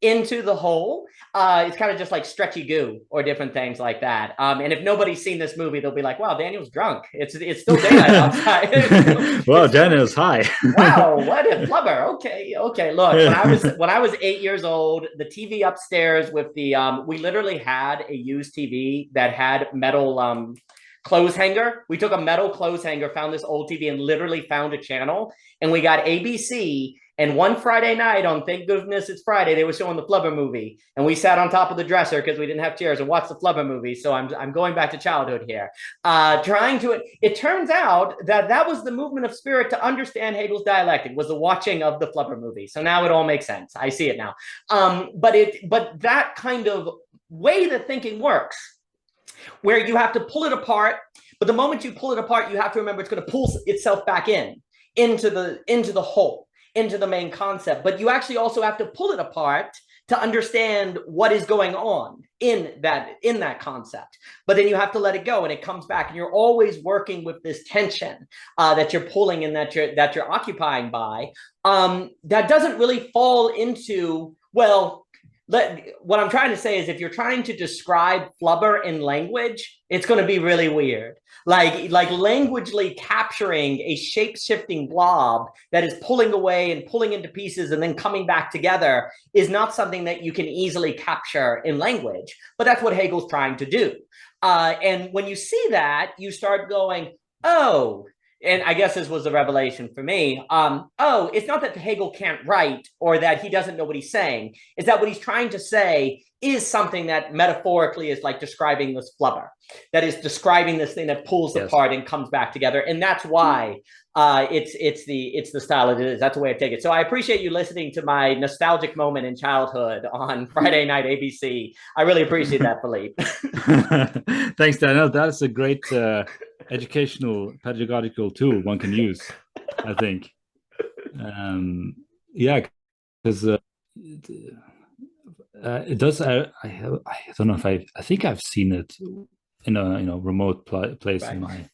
into the whole. It's kind of just like stretchy goo or different things like that. And if nobody's seen this movie, they'll be like, wow, Daniel's drunk. It's still daylight outside. Well, Daniel's high. Wow, what a Flubber. Okay. Look, when I was 8 years old, the TV upstairs with the we literally had a used TV that had metal clothes hanger. We took a metal clothes hanger, found this old TV, and literally found a channel, and we got ABC. And one Friday night, on Thank Goodness It's Friday, they were showing the Flubber movie. And we sat on top of the dresser because we didn't have chairs and watched the Flubber movie. So I'm going back to childhood here. It turns out that was the movement of spirit to understand Hegel's dialectic, was the watching of the Flubber movie. So now it all makes sense. I see it now. But that kind of way that thinking works, where you have to pull it apart, but the moment you pull it apart, you have to remember it's going to pull itself back into the whole, into the main concept. But you actually also have to pull it apart to understand what is going on in that concept. But then you have to let it go, and it comes back, and you're always working with this tension that you're pulling and that you're occupying by, that doesn't really fall into, well, what I'm trying to say is if you're trying to describe flubber in language, it's going to be really weird. Like languagely capturing a shape-shifting blob that is pulling away and pulling into pieces and then coming back together is not something that you can easily capture in language. But that's what Hegel's trying to do. And when you see that, you start going, oh, and I guess this was a revelation for me. Oh, it's not that Hegel can't write or that he doesn't know what he's saying. It's that what he's trying to say is something that metaphorically is like describing this flubber, that is describing this thing that pulls apart and comes back together. And that's why it's the style it is. That's the way I take it. So I appreciate you listening to my nostalgic moment in childhood on Friday night ABC. I really appreciate that, Filip. Thanks, Daniel. That's a great educational pedagogical tool one can use, I think. Yeah, because it does. I don't know if I think I've seen it in a remote place in my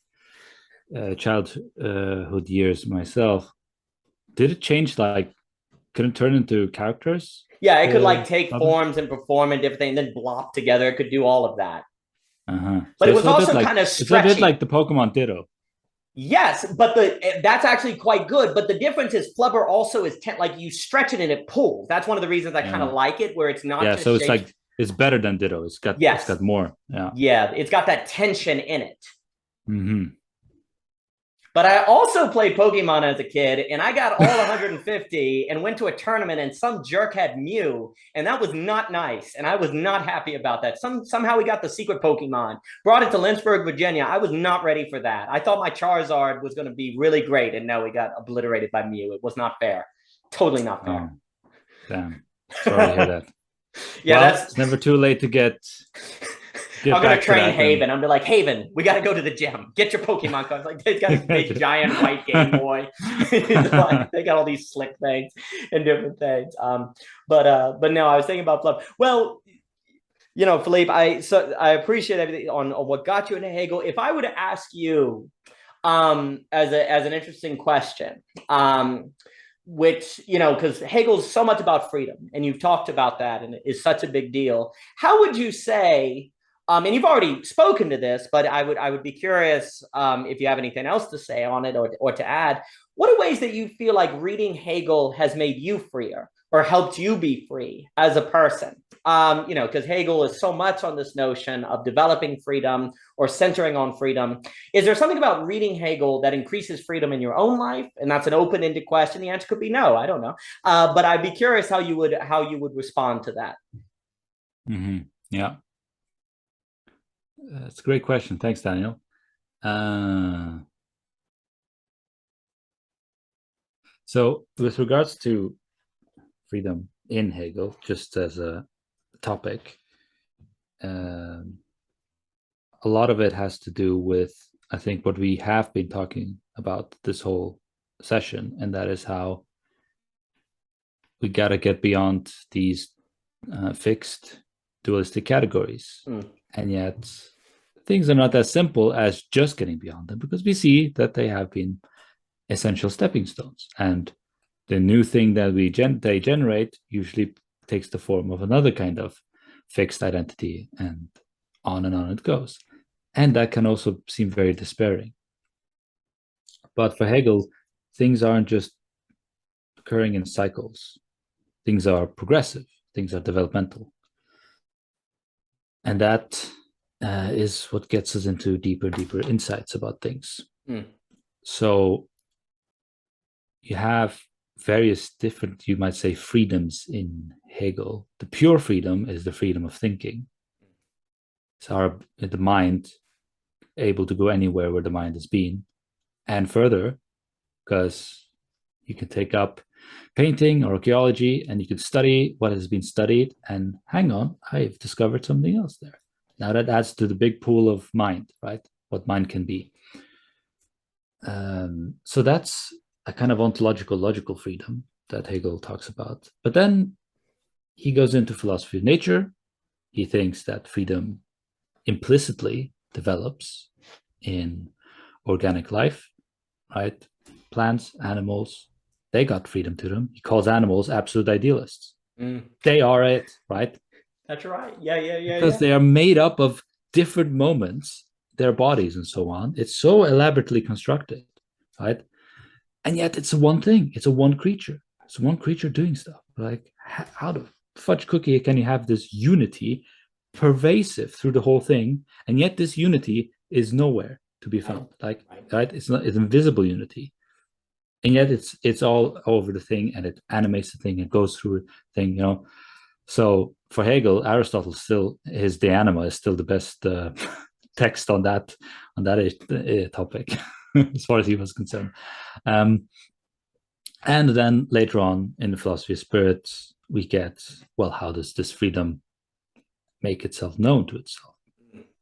childhood years myself. Did it change? Like, can it turn into characters? Yeah, it could like take forms and perform and different things, and then blop together. It could do all of that. But so it was also kind of stretchy. It's a bit like the Pokemon Ditto. Yes, but that's actually quite good. But the difference is flubber also is like you stretch it and it pulls. That's one of the reasons I kind of like it, where it's not. Yeah, so it's like it's better than Ditto. It's got more. Yeah, it's got that tension in it. But I also played Pokemon as a kid, and I got all 150 and went to a tournament, and some jerk had Mew, and that was not nice, and I was not happy about that. Somehow we got the secret Pokemon, brought it to Lynchburg, Virginia. I was not ready for that. I thought my Charizard was going to be really great, and no, we got obliterated by Mew. It was not fair. Totally not fair. Oh, damn. Sorry to hear that. Yeah, well, it's never too late to get I'm going to train Haven. I'm be like, Haven, we got to go to the gym. Get your Pokemon cards. Like, they've got this big, giant white Game Boy. Like, they got all these slick things and different things. But no, I was thinking about Flub. Well, you know, Filip, I appreciate everything on what got you into Hegel. If I were to ask you as an interesting question, which, you know, because Hegel's so much about freedom, and you've talked about that, and it is such a big deal. How would you say, and you've already spoken to this, but I would be curious if you have anything else to say on it or to add. What are ways that you feel like reading Hegel has made you freer or helped you be free as a person? You know, because Hegel is so much on this notion of developing freedom or centering on freedom. Is there something about reading Hegel that increases freedom in your own life? And that's an open-ended question. The answer could be no. I don't know. But I'd be curious how you would respond to that. Yeah. That's a great question. Thanks, Daniel. So with regards to freedom in Hegel, just as a topic, a lot of it has to do with, I think, what we have been talking about this whole session, and that is how we got to get beyond these fixed dualistic categories. And yet things are not as simple as just getting beyond them, because we see that they have been essential stepping stones, and the new thing that they generate usually takes the form of another kind of fixed identity, and on it goes. And that can also seem very despairing. But for Hegel, things aren't just occurring in cycles. Things are progressive. Things are developmental. And that is what gets us into deeper insights about things. So you have various different, you might say, freedoms in Hegel. The pure freedom is the freedom of thinking. So the mind able to go anywhere where the mind has been, and further, because you can take up painting or archaeology and you can study what has been studied, and hang on, I've discovered something else there. Now that adds to the big pool of mind, right? What mind can be. So that's a kind of ontological, logical freedom that Hegel talks about. But then he goes into philosophy of nature. He thinks that freedom implicitly develops in organic life, right? Plants, animals, they got freedom to them. He calls animals absolute idealists. They are it, right? That's right. Yeah. Because they are made up of different moments, their bodies and so on. It's so elaborately constructed, right? And yet it's a one thing. It's a one creature. It's one creature doing stuff. Like, how the fudge cookie can you have this unity pervasive through the whole thing, and yet this unity is nowhere to be found? Like, right? It's not. It's invisible unity, and yet it's all over the thing, and it animates the thing. It goes through the thing. So for Hegel, Aristotle still, his De Anima is still the best text on that topic, as far as he was concerned. And then later on in the philosophy of spirit, we get, well, how does this freedom make itself known to itself?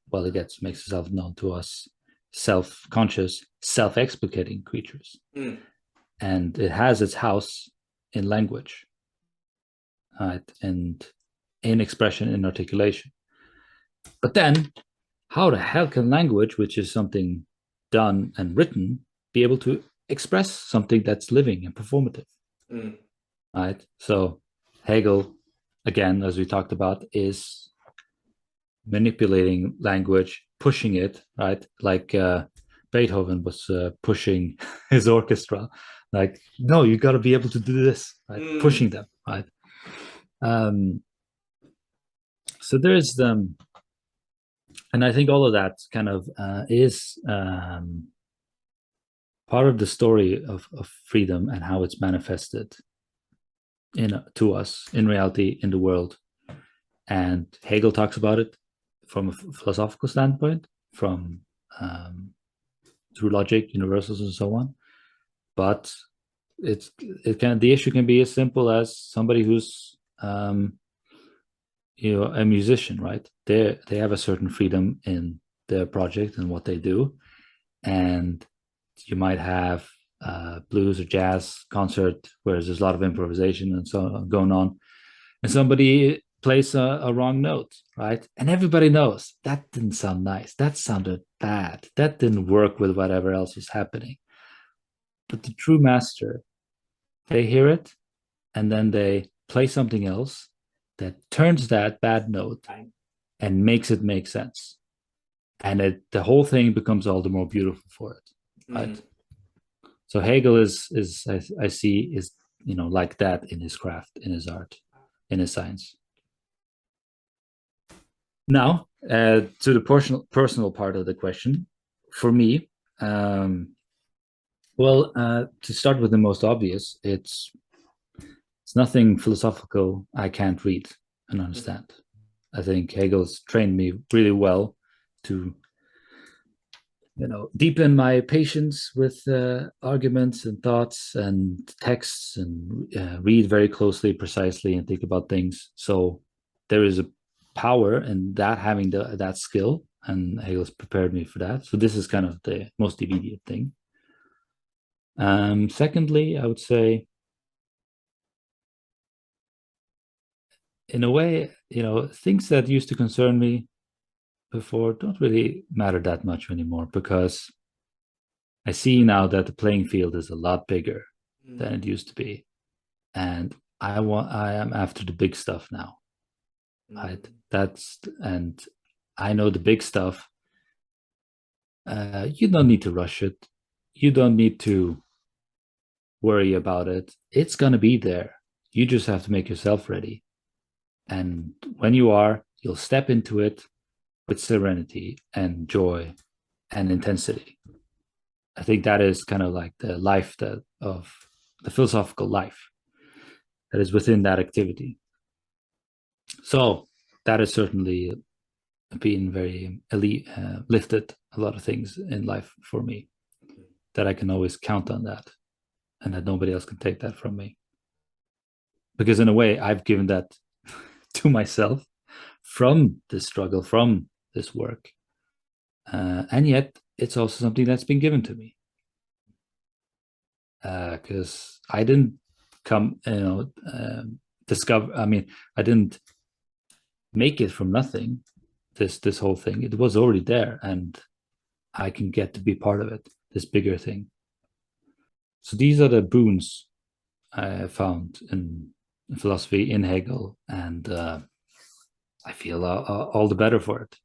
Well, makes itself known to us self-conscious, self-explicating creatures. And it has its house in language, right? And in expression, in articulation. But then, how the hell can language, which is something done and written, be able to express something that's living and performative? Right? So Hegel, again, as we talked about, is manipulating language, pushing it, right? Like Beethoven was pushing his orchestra. Like, no, you got to be able to do this, right? Pushing them, right? So there's and I think all of that kind of is part of the story of freedom and how it's manifested to us in reality, in the world. And Hegel talks about it from a philosophical standpoint, from through logic, universals, and so on. But the issue can be as simple as somebody who's a musician, right? They have a certain freedom in their project and what they do, and you might have blues or jazz concert where there's a lot of improvisation and so on going on, and somebody plays a wrong note, right? And everybody knows that didn't sound nice. That sounded bad. That didn't work with whatever else was happening. But the true master, they hear it, and then they play something else that turns that bad note and makes it make sense. And the whole thing becomes all the more beautiful for it, right? So Hegel is I see is like that in his craft, in his art, in his science. Now, to the personal part of the question, for me, to start with the most obvious, it's nothing philosophical I can't read and understand. I think Hegel's trained me really well to deepen my patience with arguments and thoughts and texts, and read very closely, precisely, and think about things. So there is a power in that, having that skill, and Hegel's prepared me for that. So this is kind of the most immediate thing. Secondly, I would say, in a way, things that used to concern me before don't really matter that much anymore, because I see now that the playing field is a lot bigger than it used to be, and I am after the big stuff now. Right? And I know the big stuff. You don't need to rush it. You don't need to worry about it. It's gonna be there. You just have to make yourself ready. And when you are, you'll step into it with serenity and joy and intensity. I think that is kind of like the life of the philosophical life that is within that activity. So that has certainly been very lifted a lot of things in life for me, that I can always count on that, and that nobody else can take that from me. Because in a way, I've given that to myself from this struggle, from this work. And yet it's also something that's been given to me. Because I didn't discover, I didn't make it from nothing, this whole thing. It was already there, and I can get to be part of it, this bigger thing. So these are the boons I have found philosophy in Hegel, and I feel all the better for it.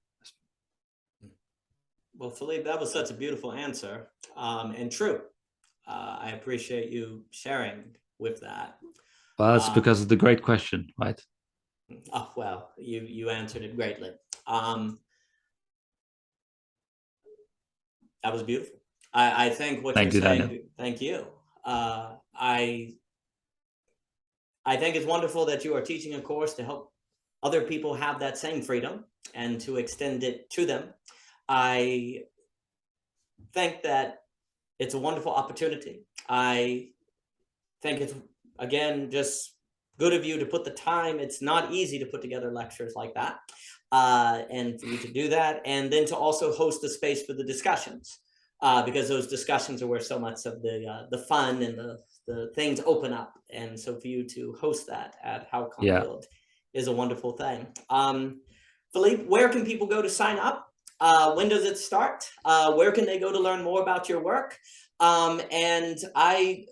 Well, Filip, that was such a beautiful answer, and true. I appreciate you sharing with that. Well, it's because of the great question, right? Oh, well, you answered it greatly. That was beautiful. I think what Thank you're you, saying. Daniel. Thank you. I think it's wonderful that you are teaching a course to help other people have that same freedom and to extend it to them. I think that it's a wonderful opportunity. I think it's, again, just good of you to put the time. It's not easy to put together lectures like that, and for you to do that, and then to also host a space for the discussions, because those discussions are where so much of the fun and the things open up. And so for you to host that at Halkyon is a wonderful thing. Filip, where can people go to sign up? When does it start? Where can they go to learn more about your work? And I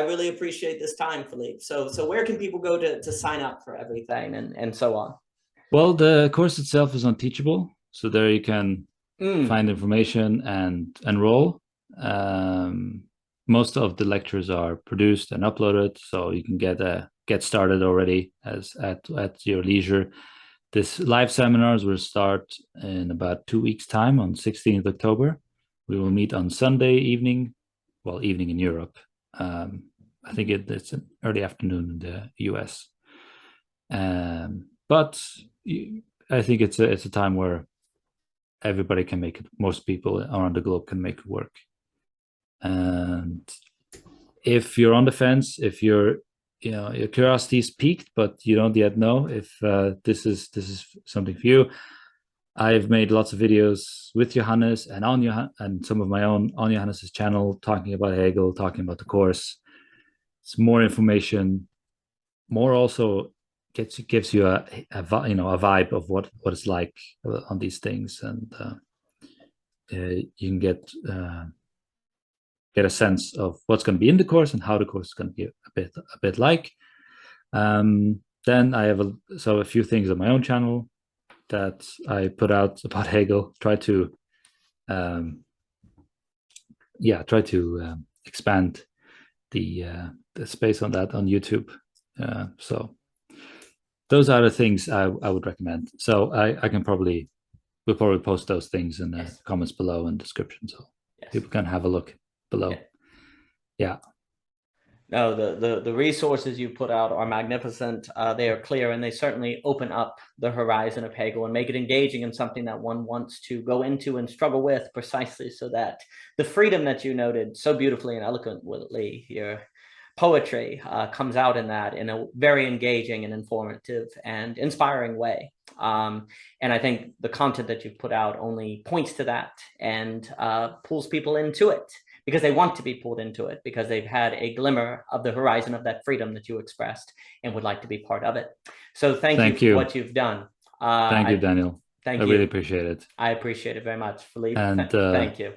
really appreciate this time, Filip. So where can people go to sign up for everything and so on? Well, the course itself is on Teachable, so there you can find information and enroll. Most of the lectures are produced and uploaded, so you can get started already at your leisure. This live seminars will start in about 2 weeks' time on 16th October. We will meet on Sunday evening, well, evening in Europe. I think it's an early afternoon in the US. But I think it's a time where everybody can make it. Most people around the globe can make it work. And if you're on the fence, if your curiosity is piqued, but you don't yet know if this is something for you, I've made lots of videos with Johannes and and some of my own on Johannes's channel talking about Hegel, talking about the course. It's more information, more also gives you a vibe of what it's like on these things, and you can get a sense of what's going to be in the course and how the course is going to be a bit like. Then I have a few things on my own channel that I put out about Hegel. Try to expand the space on that on YouTube. So those are the things I would recommend. So we'll probably post those things in the comments below and description, so people can have a look below. Yeah. No, the resources you put out are magnificent. They are clear, and they certainly open up the horizon of Hegel and make it engaging and something that one wants to go into and struggle with, precisely so that the freedom that you noted so beautifully and eloquently, your poetry, comes out in that in a very engaging and informative and inspiring way. And I think the content that you've put out only points to that and pulls people into it, because they want to be pulled into it, because they've had a glimmer of the horizon of that freedom that you expressed and would like to be part of it. So thank you for what you've done. Thank you, Daniel. I really appreciate it. I appreciate it very much, Filip. And thank you.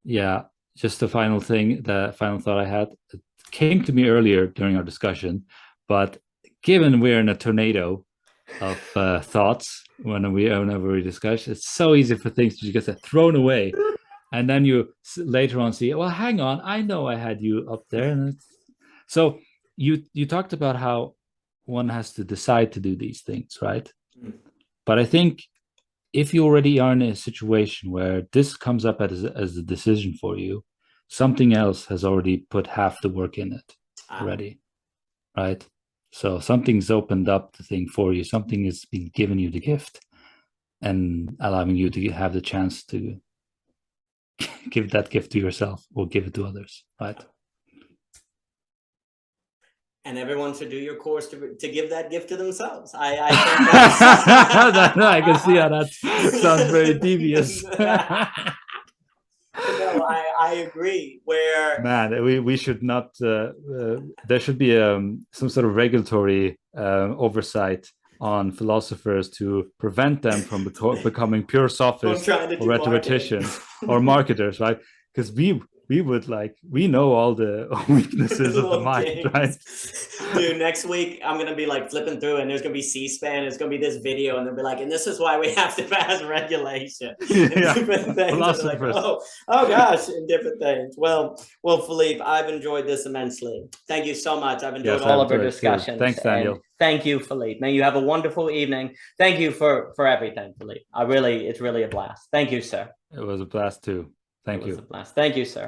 Yeah, just the final thought I had, it came to me earlier during our discussion, but given we're in a tornado of thoughts whenever we discuss, it's so easy for things to just get thrown away. And then you later on see, well, hang on, I know I had you up there. And so you talked about how one has to decide to do these things, right? But I think if you already are in a situation where this comes up as a decision for you, something else has already put half the work in it already, right? So something's opened up the thing for you. Something has been given you the gift and allowing you to have the chance to give that gift to yourself or give it to others, right? And everyone should do your course to give that gift to themselves. I think I can see how that sounds very devious. No, I agree. Man, we should not. There should be some sort of regulatory oversight on philosophers to prevent them from becoming pure sophists or rhetoricians or marketers, right? Because we would we know all the weaknesses of the mind, right? Dude, next week I'm gonna be like flipping through, and there's gonna be C-SPAN. It's gonna be this video, and they'll be like, "And this is why we have to pass regulation." And different things. Philosophers. Like, oh gosh, and different things. Well, Philippe, I've enjoyed this immensely. Thank you so much. I've enjoyed all of our discussions. Thanks, Daniel. And thank you, Philippe. May you have a wonderful evening. Thank you for everything, Philippe. It's really a blast. Thank you, sir. It was a blast too. Thank you. It was a blast. Thank you, sir.